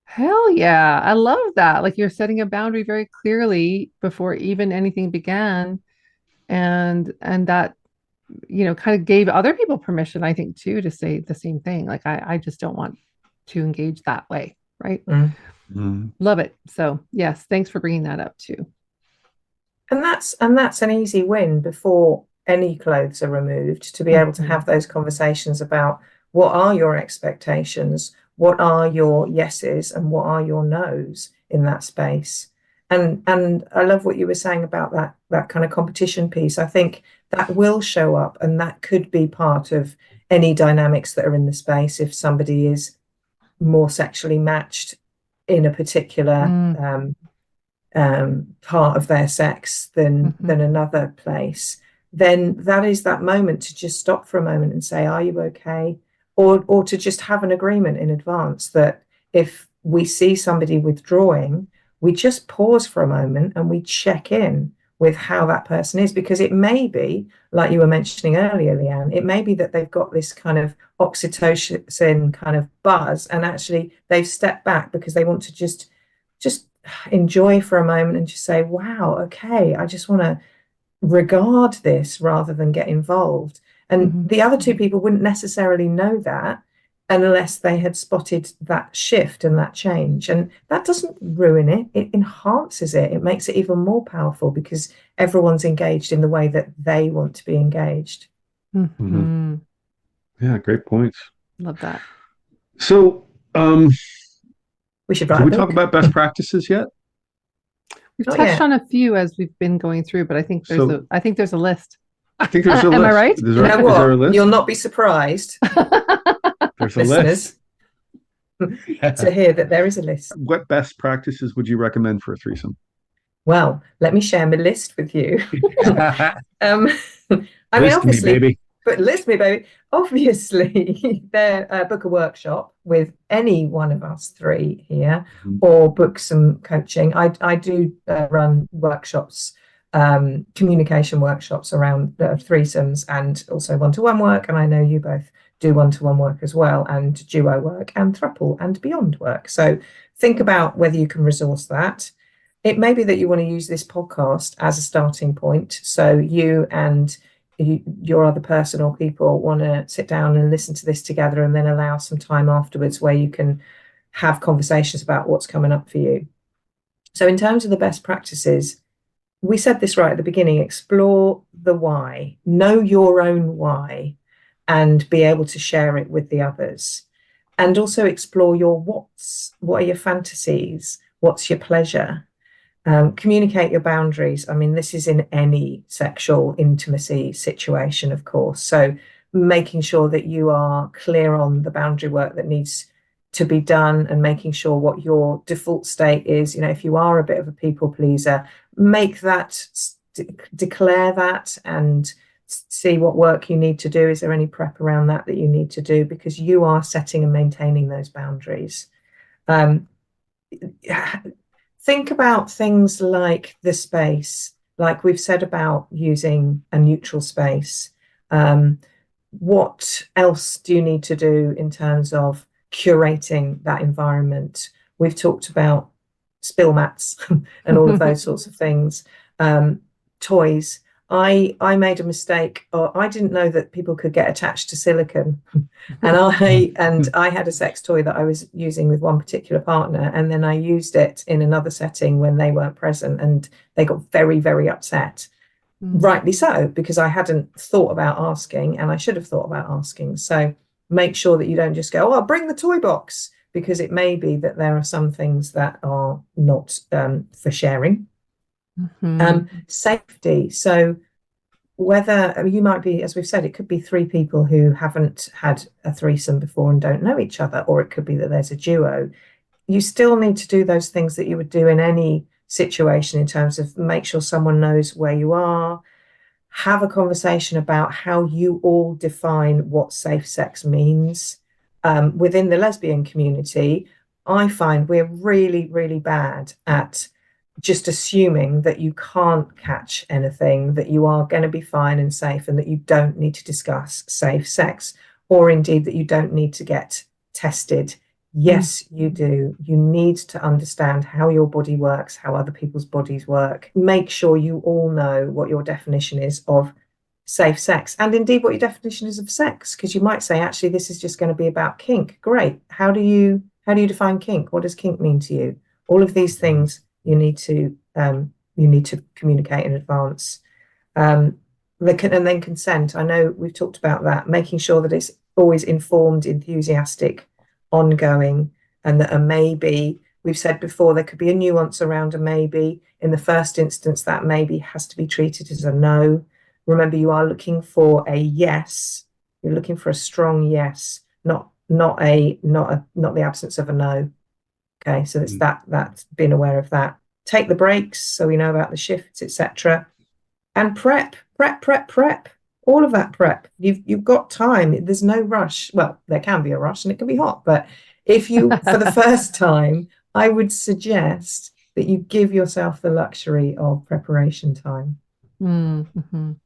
hell yeah, I love that. Like you're setting a boundary very clearly before even anything began. And that kind of gave other people permission, I think, too, to say the same thing. Like, I just don't want to engage that way. Right. Mm. Mhm. Love it. So, yes, thanks for bringing that up, too. And that's an easy win before any clothes are removed, to be able to Mhm. have those conversations about what are your expectations, what are your yeses, and what are your nos in that space. And I love what you were saying about that kind of competition piece. I think that will show up, and that could be part of any dynamics that are in the space if somebody is more sexually matched in a particular Mm, part of their sex than mhm, another place, then that is that moment to just stop for a moment and say, "Are you okay?" Or to just have an agreement in advance that if we see somebody withdrawing, we just pause for a moment and we check in with how that person is, because it may be, like you were mentioning earlier, Leanne, it may be that they've got this kind of oxytocin kind of buzz, and actually they've stepped back because they want to just enjoy for a moment and just say, wow, okay, I just want to regard this rather than get involved. And mhm, the other two people wouldn't necessarily know that unless they had spotted that shift and that change. And that doesn't ruin it, it enhances it. It makes it even more powerful because everyone's engaged in the way that they want to be engaged. Mhm. mhm. Yeah, great points. Love that. So, We should did write a we talk book. about best practices yet? We've Not touched yet. on a few as we've been going through, but So, I think there's a list. I think there's a Am I list. right? You know Is there a what? You'll list? not be surprised, There's a list. listeners, to hear that there is a list. What best practices would you recommend for a threesome? Well, let me share my list with you. um, I mean, List me, obviously, baby. but list me, baby. Obviously, they're book a workshop with any one of us three here, Mhm. or book some coaching. I do run workshops, communication workshops around threesomes and also one-to-one work. And I know you both do one-to-one work as well, and duo work, and throuple and beyond work. So think about whether you can resource that. It may be that you want to use this podcast as a starting point. So you and your other person or people want to sit down and listen to this together, and then allow some time afterwards where you can have conversations about what's coming up for you. So, in terms of the best practices, we said this right at the beginning: explore the why, know your own why, and be able to share it with the others. And also explore your what's. What are your fantasies? What's your pleasure? Communicate your boundaries. I mean, this is in any sexual intimacy situation, of course. So, making sure that you are clear on the boundary work that needs to be done, and making sure what your default state is. If you are a bit of a people pleaser, make that, declare that, and see what work you need to do. Is there any prep around that you need to do? Because you are setting and maintaining those boundaries. Um, think about things like the space, like we've said about using a neutral space. Um, what else do you need to do in terms of curating that environment? We've talked about spill mats and all of those sorts of things. Toys. I made a mistake, or I didn't know that people could get attached to silicone, and I had a sex toy that I was using with one particular partner, and then I used it in another setting when they weren't present, and they got very, very upset. Mm. Rightly so, because I hadn't thought about asking, and I should have thought about asking. So make sure that you don't just go, "Oh, I'll bring the toy box," because it may be that there are some things that are not for sharing. Mhm. Safety. So whether you might be, as we've said, it could be three people who haven't had a threesome before and don't know each other, or it could be that there's a duo. You still need to do those things that you would do in any situation in terms of make sure someone knows where you are, have a conversation about how you all define what safe sex means. Within the lesbian community, I find we're really, really bad at just assuming that you can't catch anything, that you are going to be fine and safe, and that you don't need to discuss safe sex, or indeed that you don't need to get tested. Mm. Yes, you do. You need to understand how your body works, how other people's bodies work. Make sure you all know what your definition is of safe sex, and indeed what your definition is of sex, because you might say, actually, this is just going to be about kink. Great. How do you define kink? What does kink mean to you? All of these things you need to communicate in advance. Um, and then consent. I know we've talked about that, making sure that it's always informed, enthusiastic, ongoing, and that a maybe, we've said before, there could be a nuance around a maybe. In the first instance, that maybe has to be treated as a no. Remember, you are looking for a yes. You're looking for a strong yes, not the absence of a no. Okay, so it's that's being aware of that. Take the breaks so we know about the shifts, etc. And prep. All of that prep. You've got time. There's no rush. Well, there can be a rush and it can be hot, but if you, for the first time, I would suggest that you give yourself the luxury of preparation time. Mhm.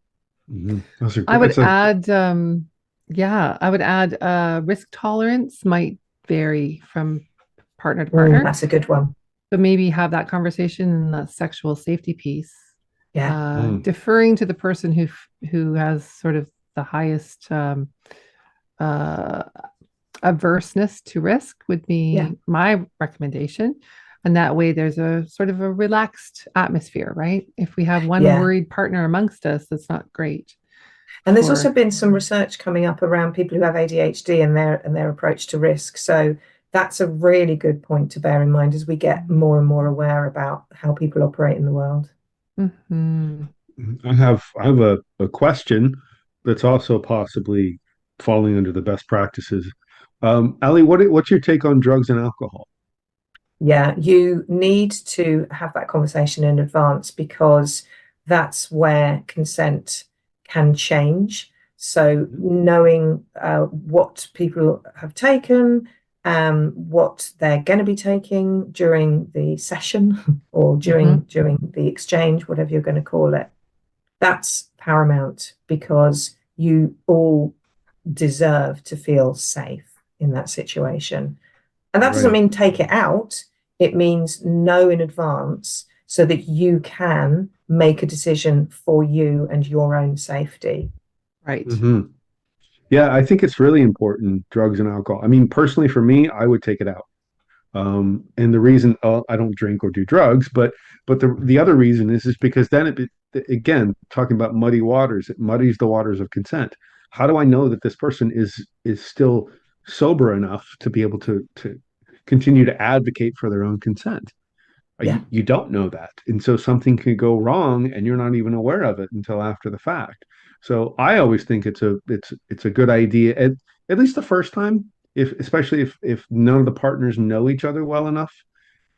Those are I great. would That's a add, yeah, I would add risk tolerance might vary from partner to partner. That's a good one. So maybe have that conversation in the sexual safety piece, Yeah, mm, deferring to the person who has sort of the highest uh, averseness to risk would yeah, be my recommendation. And that way there's a sort of a relaxed atmosphere, right? If we have one yeah. worried partner amongst us, that's not great And there's also for. been some research coming up around people who have ADHD and their approach to risk. So that's a really good point to bear in mind as we get more and more aware about how people operate in the world. Mhm. I have a question that's also possibly falling under the best practices. Ali, what's your take on drugs and alcohol? Yeah, you need to have that conversation in advance because that's where consent can change. So knowing what people have taken, what they're going to be taking during the session or during Mhm. during the exchange, whatever you're going to call it, that's paramount because you all deserve to feel safe in that situation. And that doesn't Right. mean take it out, it means know in advance so that you can make a decision for you and your own safety. Right. hmm Yeah, I think it's really important, drugs and alcohol. I mean, personally, for me, I would take it out. And the reason I don't drink or do drugs, but the other reason is because then again, talking about muddy waters, it muddies the waters of consent. How do I know that this person is still sober enough to be able to continue to advocate for their own consent? Yeah, You don't know that. And so something could go wrong and you're not even aware of it until after the fact. So I always think it's a good idea at least the first time, if especially if none of the partners know each other well enough,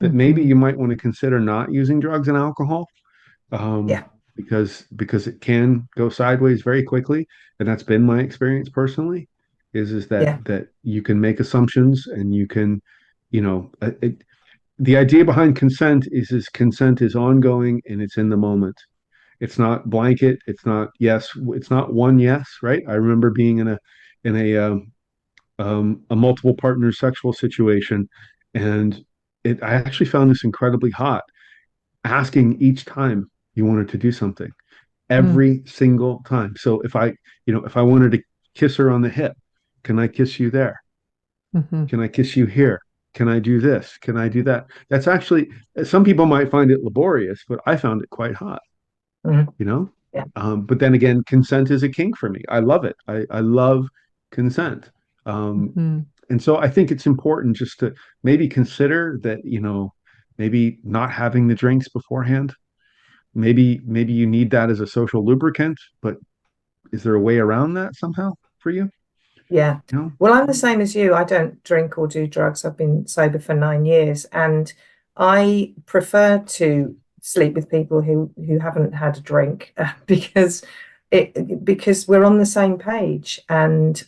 that maybe Mhm. you might want to consider not using drugs and alcohol, yeah, because it can go sideways very quickly. And that's been my experience personally, is yeah, that you can make assumptions and you can, the idea behind consent is consent is ongoing and it's in the moment. It's not blanket. It's not yes. It's not one yes, right? I remember being in a multiple partner sexual situation, and I actually found this incredibly hot. Asking each time you wanted to do something, Mm, every single time. So if I wanted to kiss her on the hip, can I kiss you there? mhm, Can I kiss you here? Can I do this? Can I do that? That's actually, some people might find it laborious, but I found it quite hot, Mm. you know? Yeah. But then again, consent is a kink for me. I love it. I love consent. Um, mhm. and so I think it's important just to maybe consider that, maybe not having the drinks beforehand. Maybe you need that as a social lubricant, but is there a way around that somehow for you? Yeah. You know? Well, I'm the same as you. I don't drink or do drugs. I've been sober for 9 years, and I prefer to sleep with people who haven't had a drink because we're on the same page. And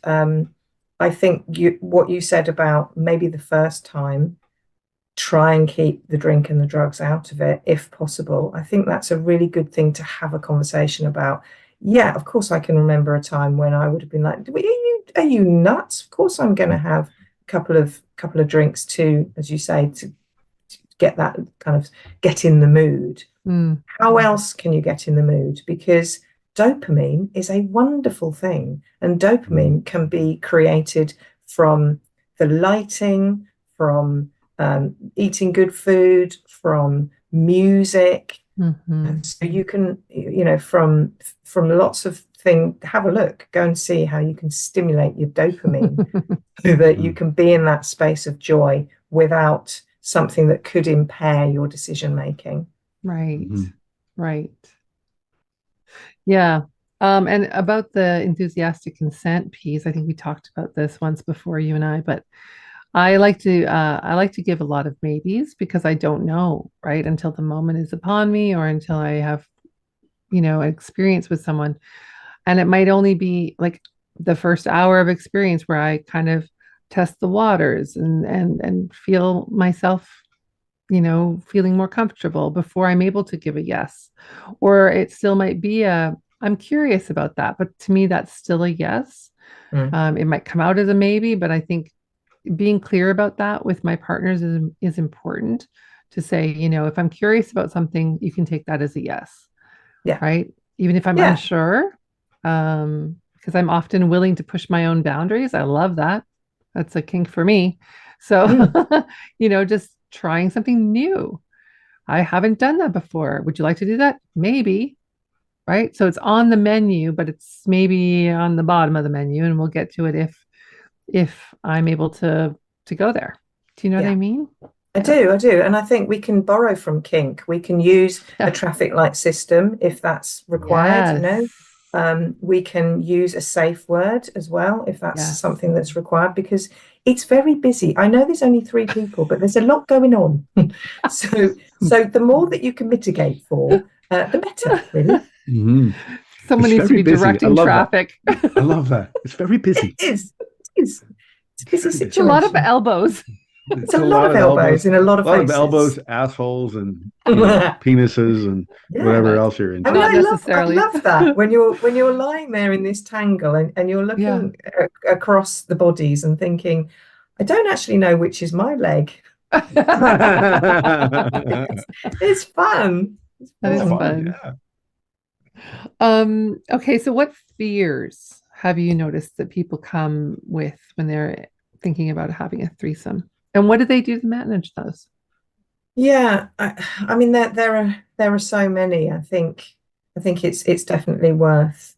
I think what you said about maybe the first time, try and keep the drink and the drugs out of it if possible. I think that's a really good thing to have a conversation about. Yeah, of course, I can remember a time when I would have been like, are you nuts? Of course, I'm going to have a couple of drinks to, as you say, to get that kind of get in the mood. Mm, How else can you get in the mood? Because dopamine is a wonderful thing, and Mhm. dopamine can be created from the lighting, from eating good food, from music. And mhm. so you can, from lots of things, have a look, go and see how you can stimulate your dopamine so that you Mhm. can be in that space of joy without something that could impair your decision making. Right, Mhm. right. Yeah. And about the enthusiastic consent piece, I think we talked about this once before, you and I, but I like to give a lot of maybes because I don't know, right, until the moment is upon me or until I have, experience with someone. And it might only be like the first hour of experience where I kind of test the waters and feel myself, feeling more comfortable before I'm able to give a yes. Or it still might be I'm curious about that, but to me, that's still a yes. Mm. It might come out as a maybe, but I think being clear about that with my partners is important to say, if I'm curious about something, you can take that as a yes, Yeah. right? Even if I'm Yeah. unsure, because I'm often willing to push my own boundaries. I love that. That's a kink for me. So, Mm. just trying something new. I haven't done that before. Would you like to do that? Maybe, right? So it's on the menu, but it's maybe on the bottom of the menu, and we'll get to it if I'm able to go there. Do you know what I Yeah. mean? I Yeah. do, I do. And I think we can borrow from kink. We can use a Yeah. traffic light system if that's required, Yes. We can use a safe word as well if that's Yes. something that's required because it's very busy. I know there's only three people, but there's a lot going on. So the more that you can mitigate for, the better, really. Mhm. Someone It's needs to very be busy. I directing love that. traffic. I love that. It's very It busy. is. It is. It's a It's busy very It's busy. a lot of situation. elbows. It's It's a a lot lot of of elbows, elbows in a lot a of lot of elbows, faces. assholes, and Yeah. penises and whatever else you're I mean, into. Not I necessarily. love that when you're lying there in this tangle and you're Yeah. looking across the bodies and thinking, I don't actually know which is my leg. That's It's fun. It's That is fun. fun. fun. Yeah. Okay, so what fears have you noticed that people come with when they're thinking about having a threesome? And what do they do to manage those? Yeah, I mean there are so many. I think it's definitely worth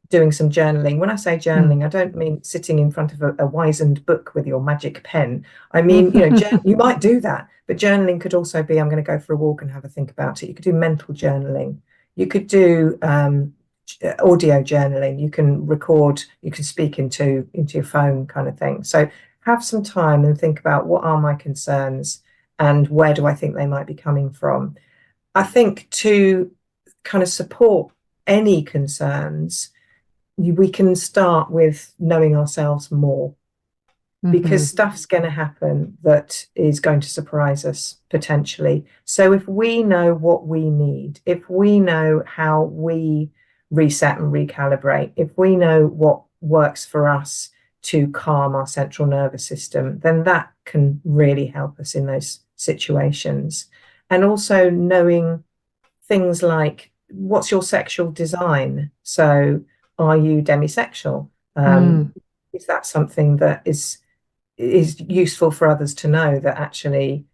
doing some journaling. When I say Mm. journaling, I don't mean sitting in front of a wizened book with your magic pen. I mean, you might do that, but journaling could also be I'm going to go for a walk and have a think about it. You could do mental journaling. You could do audio journaling. You can record, you can speak into your phone kind of thing. So have some time and think about what are my concerns and where do I think they might be coming from. I think to kind of support any concerns we can start with knowing ourselves more. because stuff's going to happen that is going to surprise us potentially. So if we know what we need, if we know how we reset and recalibrate, if we know what works for us to calm our central nervous system, then that can really help us in those situations. And also knowing things like, what's your sexual design? So are you demisexual? Is that something that is useful for others to know, that actually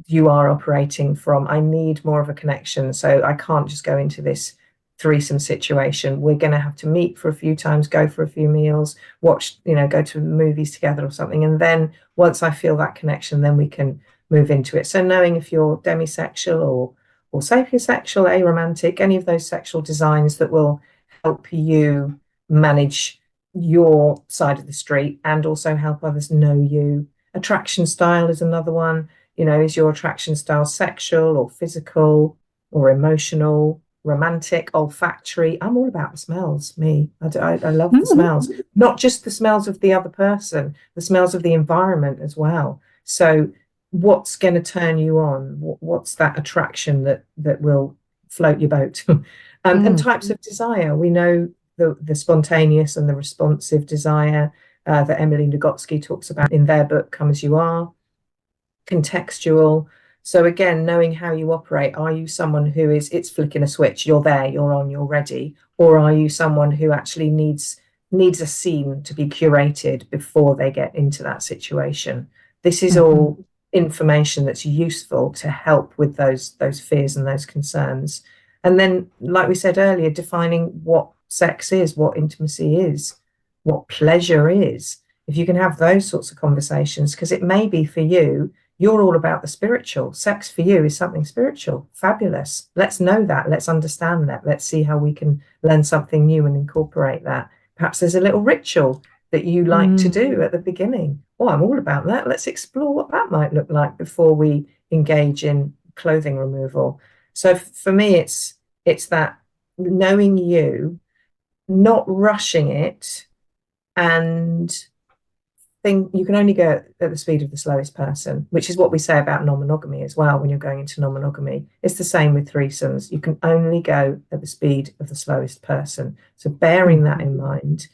you are operating from, I need more of a connection, so I can't just go into this threesome situation. We're going to have to meet for a few times, go for a few meals, watch, go to movies together or something, and then once I feel that connection, then we can move into it. So knowing if you're demisexual or sapiosexual, aromantic, any of those sexual designs that will help you manage your side of the street and also help others know you. Attraction style is another one. Is your attraction style sexual or physical or emotional, romantic, olfactory? I'm all about the smells, me. I love the smells, not just the smells of the other person, the smells of the environment as well. So what's going to turn you on? What's that attraction that will float your boat? And types of desire. We know the spontaneous and the responsive desire that Emily Nagoski talks about in their book, Come As You Are. Contextual. So again, knowing how you operate. Are you someone who it's flicking a switch, you're there, you're on, you're ready? Or are you someone who actually needs a scene to be curated before they get into that situation? This is all information that's useful to help with those fears and those concerns. And then, like we said earlier, defining what sex is, what intimacy is, what pleasure is. If you can have those sorts of conversations, because it may be for you, you're all about the spiritual. Sex for you is something spiritual. Fabulous. Let's know that. Let's understand that. Let's see how we can learn something new and incorporate that. Perhaps there's a little ritual that you like to do at the beginning. Oh, I'm all about that. Let's explore what that might look like before we engage in clothing removal. So for me, it's that knowing you, not rushing it, and think you can only go at the speed of the slowest person, which is what we say about non-monogamy as well. When you're going into non-monogamy, it's the same with threesomes. You can only go at the speed of the slowest person. So bearing that in mind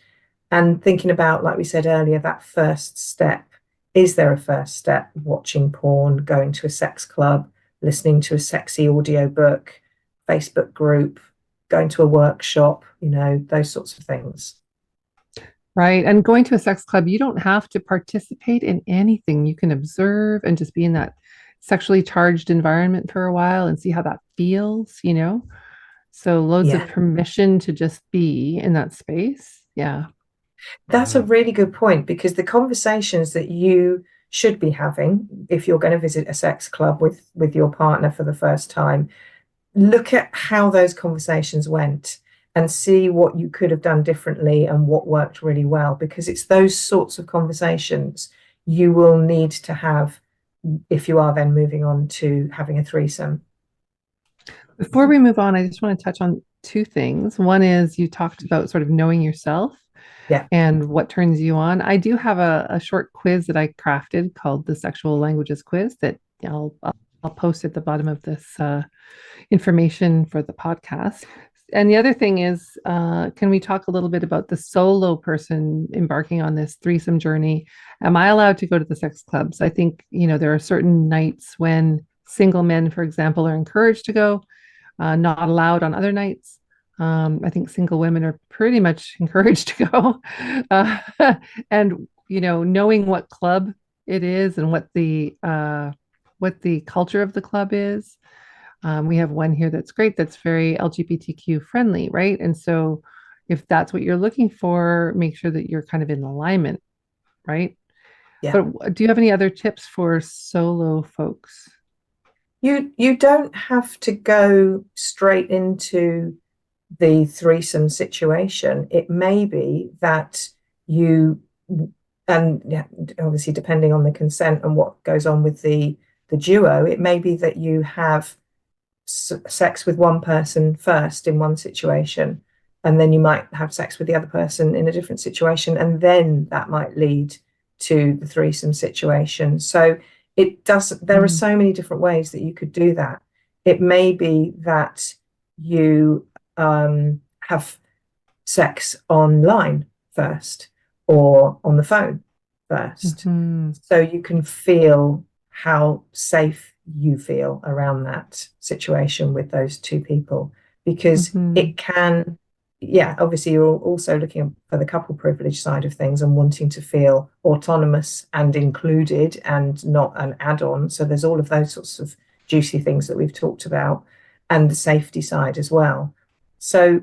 and thinking about, like we said earlier, that first step. Is there a first step? Watching porn, going to a sex club, listening to a sexy audio book, Facebook group, going to a workshop, those sorts of things. Right. And going to a sex club, you don't have to participate in anything. You can observe and just be in that sexually charged environment for a while and see how that feels, So loads of permission to just be in that space. Yeah. That's a really good point, because the conversations that you should be having if you're going to visit a sex club with your partner for the first time, look at how those conversations went and see what you could have done differently and what worked really well, because it's those sorts of conversations you will need to have if you are then moving on to having a threesome. Before we move on, I just want to touch on two things. One is you talked about sort of knowing yourself and what turns you on. I do have a short quiz that I crafted called the Sexual Languages Quiz that I'll post at the bottom of this information for the podcast. And the other thing is, can we talk a little bit about the solo person embarking on this threesome journey? Am I allowed to go to the sex clubs? I think, there are certain nights when single men, for example, are encouraged to go, not allowed on other nights. I think single women are pretty much encouraged to go. And, knowing what club it is and what the culture of the club is. We have one here that's great, that's very LGBTQ friendly, right? And so if that's what you're looking for, make sure that you're kind of in alignment, right? Yeah. But do you have any other tips for solo folks? You don't have to go straight into the threesome situation. It may be that you, and obviously depending on the consent and what goes on with the duo, it may be that you have sex with one person first in one situation, and then you might have sex with the other person in a different situation, and then that might lead to the threesome situation. So there are so many different ways that you could do that. It may be that you have sex online first or on the phone first, so you can feel how safe you feel around that situation with those two people, because it can, obviously you're also looking for the couple privilege side of things and wanting to feel autonomous and included and not an add-on. So there's all of those sorts of juicy things that we've talked about, and the safety side as well. So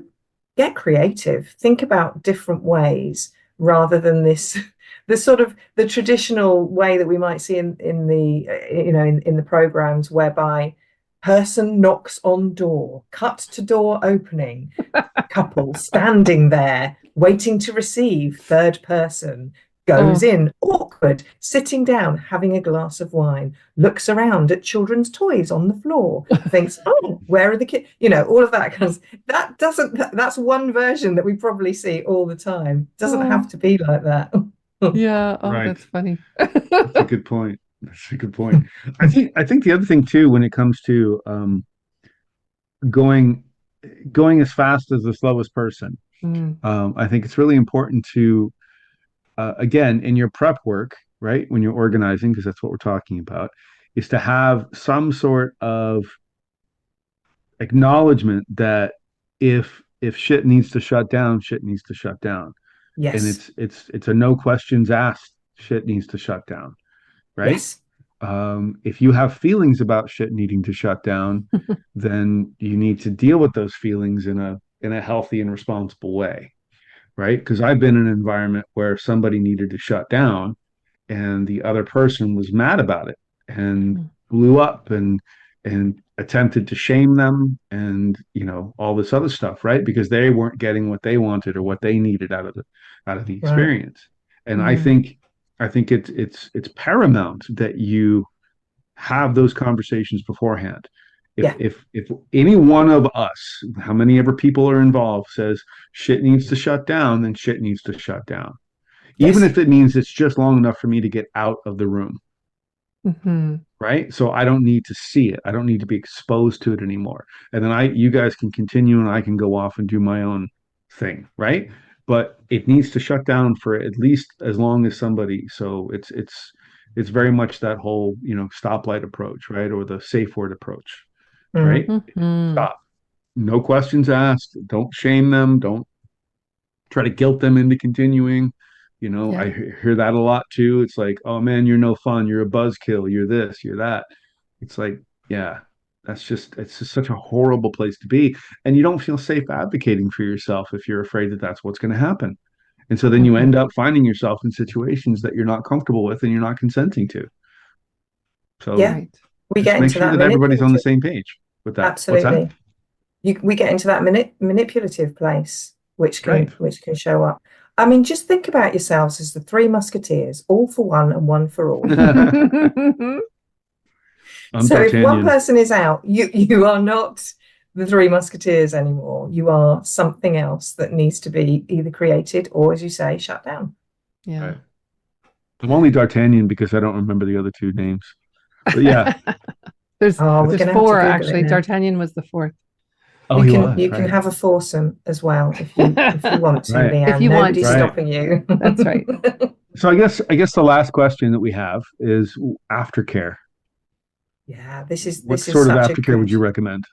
get creative, think about different ways rather than this the sort of the traditional way that we might see in the in the programs, whereby person knocks on door, cut to door opening, couple standing there waiting to receive, third person goes in, awkward, sitting down, having a glass of wine, looks around at children's toys on the floor, thinks, oh, where are the kids? All of that kind of, that's one version that we probably see all the time. It doesn't have to be like that. Yeah. Oh, Right. that's funny. That's a good point. That's a good point. I think the other thing too, when it comes to going going as fast as the slowest person, I think it's really important to again, in your prep work, right, when you're organizing, because that's what we're talking about, is to have some sort of acknowledgement that if shit needs to shut down, shit needs to shut down. And Yes. it's a no questions asked, shit needs to shut down, right? Yes. If you have feelings about shit needing to shut down, then you need to deal with those feelings in a healthy and responsible way, right? Because I've been in an environment where somebody needed to shut down and the other person was mad about it and blew up and attempted to shame them and all this other stuff, right? Because they weren't getting what they wanted or what they needed out of the Right. experience. And I think it's paramount that you have those conversations beforehand. If Yeah. if any one of us, how many ever people are involved, says shit needs to shut down, then shit needs to shut down. Even Yes. if it means it's just long enough for me to get out of the room, Mm-hmm. right? So I don't need to see it. I don't need to be exposed to it anymore. And then you guys can continue and I can go off and do my own thing, right? But it needs to shut down for at least as long as somebody. So it's very much that whole, stoplight approach, right? Or the safe word approach, right? Mm-hmm. Stop. No questions asked. Don't shame them. Don't try to guilt them into continuing. Yeah. I hear that a lot too. It's like, oh man, you're no fun. You're a buzzkill. You're this, you're that. It's like, yeah, it's just such a horrible place to be. And you don't feel safe advocating for yourself if you're afraid that that's what's going to happen. And so then you Mm-hmm. end up finding yourself in situations that you're not comfortable with and you're not consenting to. So Yeah. Right. We just get make into sure that that everybody's on the manipulative. same page with that. What's that? Absolutely. We get into that manipulative place, which Right. can show up. I mean, just think about yourselves as the three musketeers, all for one and one for all. I'm So if one D'Artagnan. person is out, you are not the three musketeers anymore. You are something else that needs to be either created or, as you say, shut down. Yeah. Right. I'm only D'Artagnan because I don't remember the other two names. But yeah, There's Oh, we're there's going to have to four Google it actually. now. D'Artagnan was the fourth. oh, he was You can right, have a foursome as well if you want to, right, If Leanne. you want Nobody's to. right. stopping you. That's right. So I guess the last question that we have is aftercare. Yeah, What this is sort of such a aftercare would good. you recommend?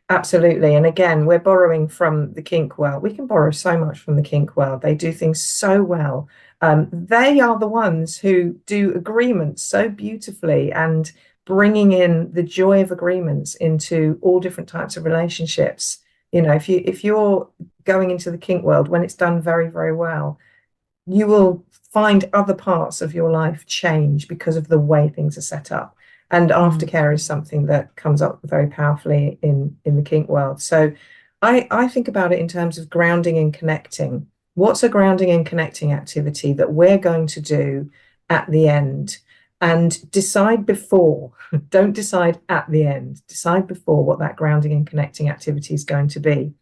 Absolutely. And again, we're borrowing from the kink world. We can borrow so much from the kink world. They do things so well. They are the ones who do agreements so beautifully and bringing in the joy of agreements into all different types of relationships. If you're going into the kink world, when it's done very, very well, you will find other parts of your life change because of the way things are set up. And aftercare is something that comes up very powerfully in the kink world. So I think about it in terms of grounding and connecting. What's a grounding and connecting activity that we're going to do at the end? And decide before, don't decide at the end, decide before what that grounding and connecting activity is going to be.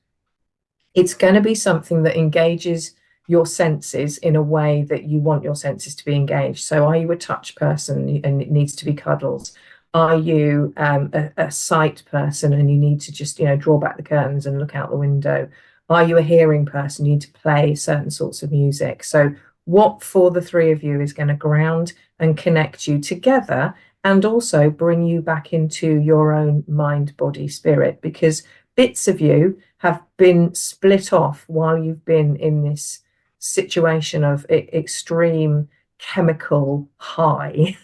It's going to be something that engages your senses in a way that you want your senses to be engaged. So are you a touch person and it needs to be cuddles? Are you a sight person and you need to just, draw back the curtains and look out the window? Are you a hearing person? You need to play certain sorts of music. So what for the three of you is going to ground and connect you together and also bring you back into your own mind, body, spirit, because bits of you have been split off while you've been in this situation of extreme chemical high.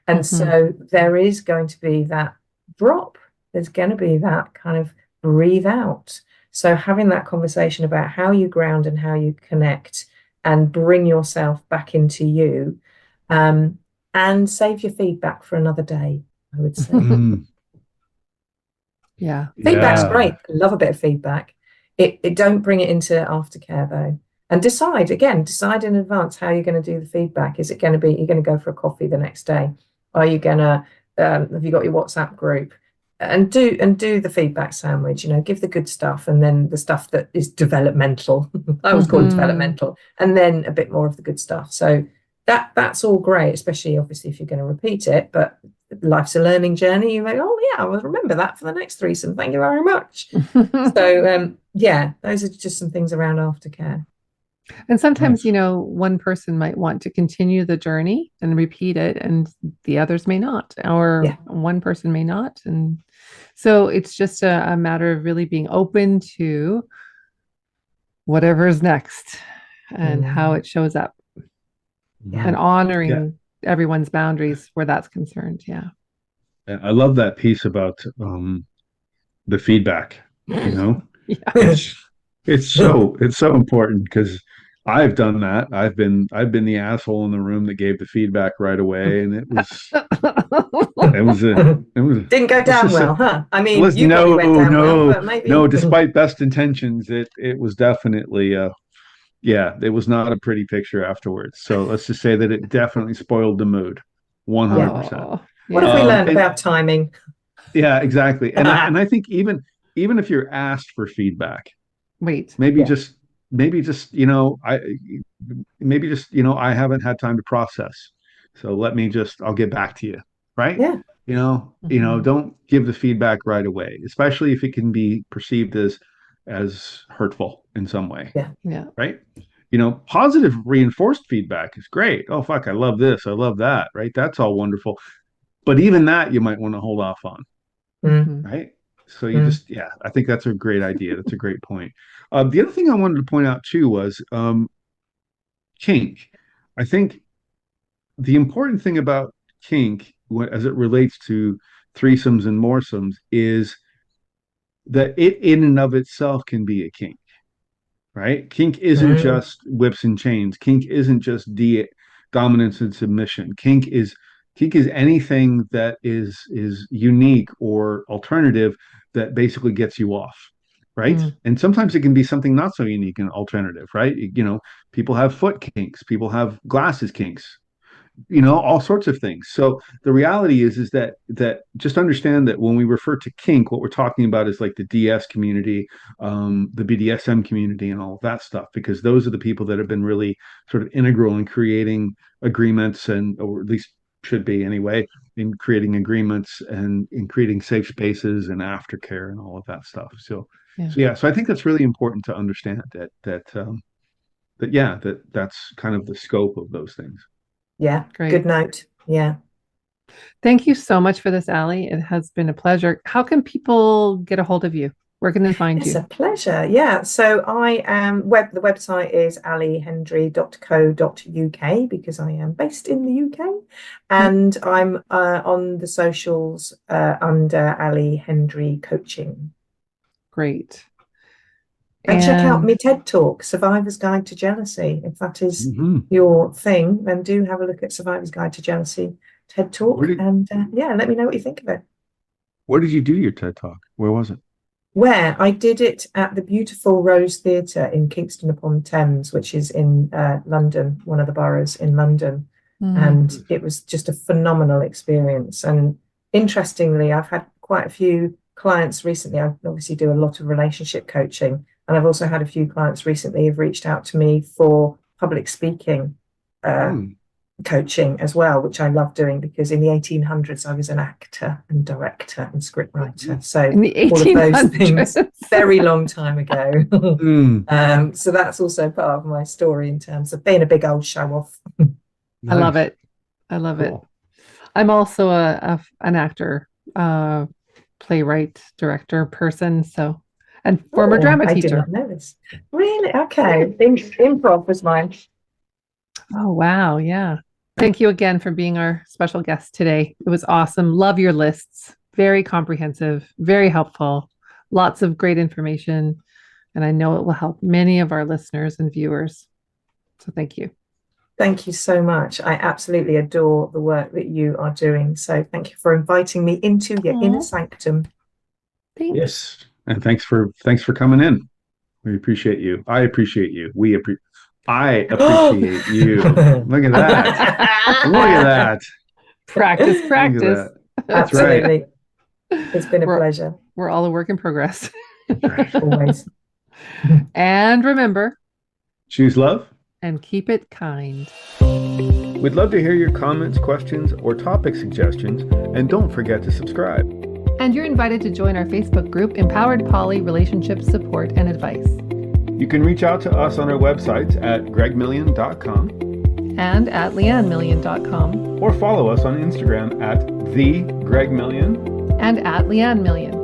And so there is going to be that drop. There's going to be that kind of breathe out. So having that conversation about how you ground and how you connect and bring yourself back into you, and save your feedback for another day, I would say. Yeah. Feedback's Yeah. great. I love a bit of feedback. It don't bring it into aftercare though. And decide in advance how you're going to do the feedback. Is it going to be, you're going to go for a coffee the next day? Are you going to, have you got your WhatsApp group? And do the feedback sandwich, give the good stuff and then the stuff that is developmental. I always call it developmental, and then a bit more of the good stuff. So that's all great, especially obviously if you're going to repeat it, but life's a learning journey. You may, oh yeah, I will remember that for the next threesome. Thank you very much. So yeah, those are just some things around aftercare. And sometimes, Nice. one person might want to continue the journey and repeat it, and the others may not, or Yeah. one person may not. And so it's just a matter of really being open to whatever is next and how it shows up Yeah. and Yeah. honoring everyone's boundaries where that's concerned. Yeah. And I love that piece about the feedback, Yeah. it's it's so important because I've done that. I've been the asshole in the room that gave the feedback right away, and it was a it was Didn't go let's down just say well, huh? I mean, let's you probably went down well, but maybe. no, despite best intentions, it was definitely yeah, it was not a pretty picture afterwards. So let's just say that it definitely spoiled the mood, Yeah. 100%. Oh, What have we yeah. learned And about timing? yeah, exactly. And I think even if you're asked for feedback, Wait. maybe Yeah. just I maybe just I haven't had time to process, so I'll get back to you, right? Yeah. Don't give the feedback right away, especially if it can be perceived as hurtful in some way, Yeah. Yeah. right? Positive reinforced feedback is great. Oh fuck, I love this, I love that, right? That's all wonderful, but even that you might want to hold off on, Mm, right? So mm, yeah, I think that's a great idea. That's a great point. The other thing I wanted to point out too was kink. I think the important thing about kink, as it relates to threesomes and moresomes, is that it in and of itself can be a kink, right? Kink isn't mm, just whips and chains. Kink isn't just dominance and submission. Kink is anything that is unique or alternative that basically gets you off, right? Mm. And sometimes it can be something not so unique and alternative, right? People have foot kinks, people have glasses kinks, all sorts of things. So the reality is that just understand that when we refer to kink, what we're talking about is like the DS community, the BDSM community, and all of that stuff, because those are the people that have been really sort of integral in creating agreements, or at least should be anyway, in creating agreements and in creating safe spaces and aftercare and all of that stuff. So Yeah. so yeah, so I think that's really important to understand that's kind of the scope of those things. yeah. Good Great. note. Yeah. Thank you so much for this, Ali. It has been a pleasure. How can people get a hold of you? Where can they find It's you? a pleasure. Yeah. So I am the website is alihendry.co.uk because I am based in the UK. Yep. And I'm on the socials under Ali Hendry Coaching. Great. And check out my And TED Talk, Survivor's Guide to Jealousy. If that is Mhm. your thing, then do have a look at Survivor's Guide to Jealousy TED Where Talk. did And yeah, let me know what you think of it. where did you do your TED Talk? Where was it? Where I did it at the beautiful Rose Theatre in Kingston upon Thames, which is in London, one of the boroughs in London. And it was just a phenomenal experience. And interestingly, I've had quite a few clients recently. I obviously do a lot of relationship coaching. And I've also had a few clients recently who've reached out to me for public speaking coaching as well, which I love doing, because in the 1800s I was an actor and director and scriptwriter. So In the all of those 1800s. things, very long time ago. Mm. So that's also part of my story in terms of being a big old show off. I love Nice. it. I love it. Cool. I'm also an actor, playwright, director person. So, and former drama I did teacher. not know this. Really? Okay. Improv was mine. Oh, wow. Yeah. Thank you again for being our special guest today. It was awesome. Love your lists. Very comprehensive, very helpful, lots of great information. And I know it will help many of our listeners and viewers. So thank you. Thank you so much. I absolutely adore the work that you are doing. So thank you for inviting me into your inner sanctum. Thanks. Yes. And thanks for coming in. We appreciate you. I appreciate you. I appreciate you. Look at that. Look at that. Practice, Look at practice. that. That's right. Absolutely. It's been a pleasure. We're all a work in progress. Always. And remember, Choose love and keep it kind. We'd love to hear your comments, questions, or topic suggestions, and don't forget to subscribe. And you're invited to join our Facebook group, Empowered Poly Relationship Support and Advice. You can reach out to us on our websites at gregmillion.com and at leannemillion.com or follow us on Instagram at @thegregmillion and at Leanne Million.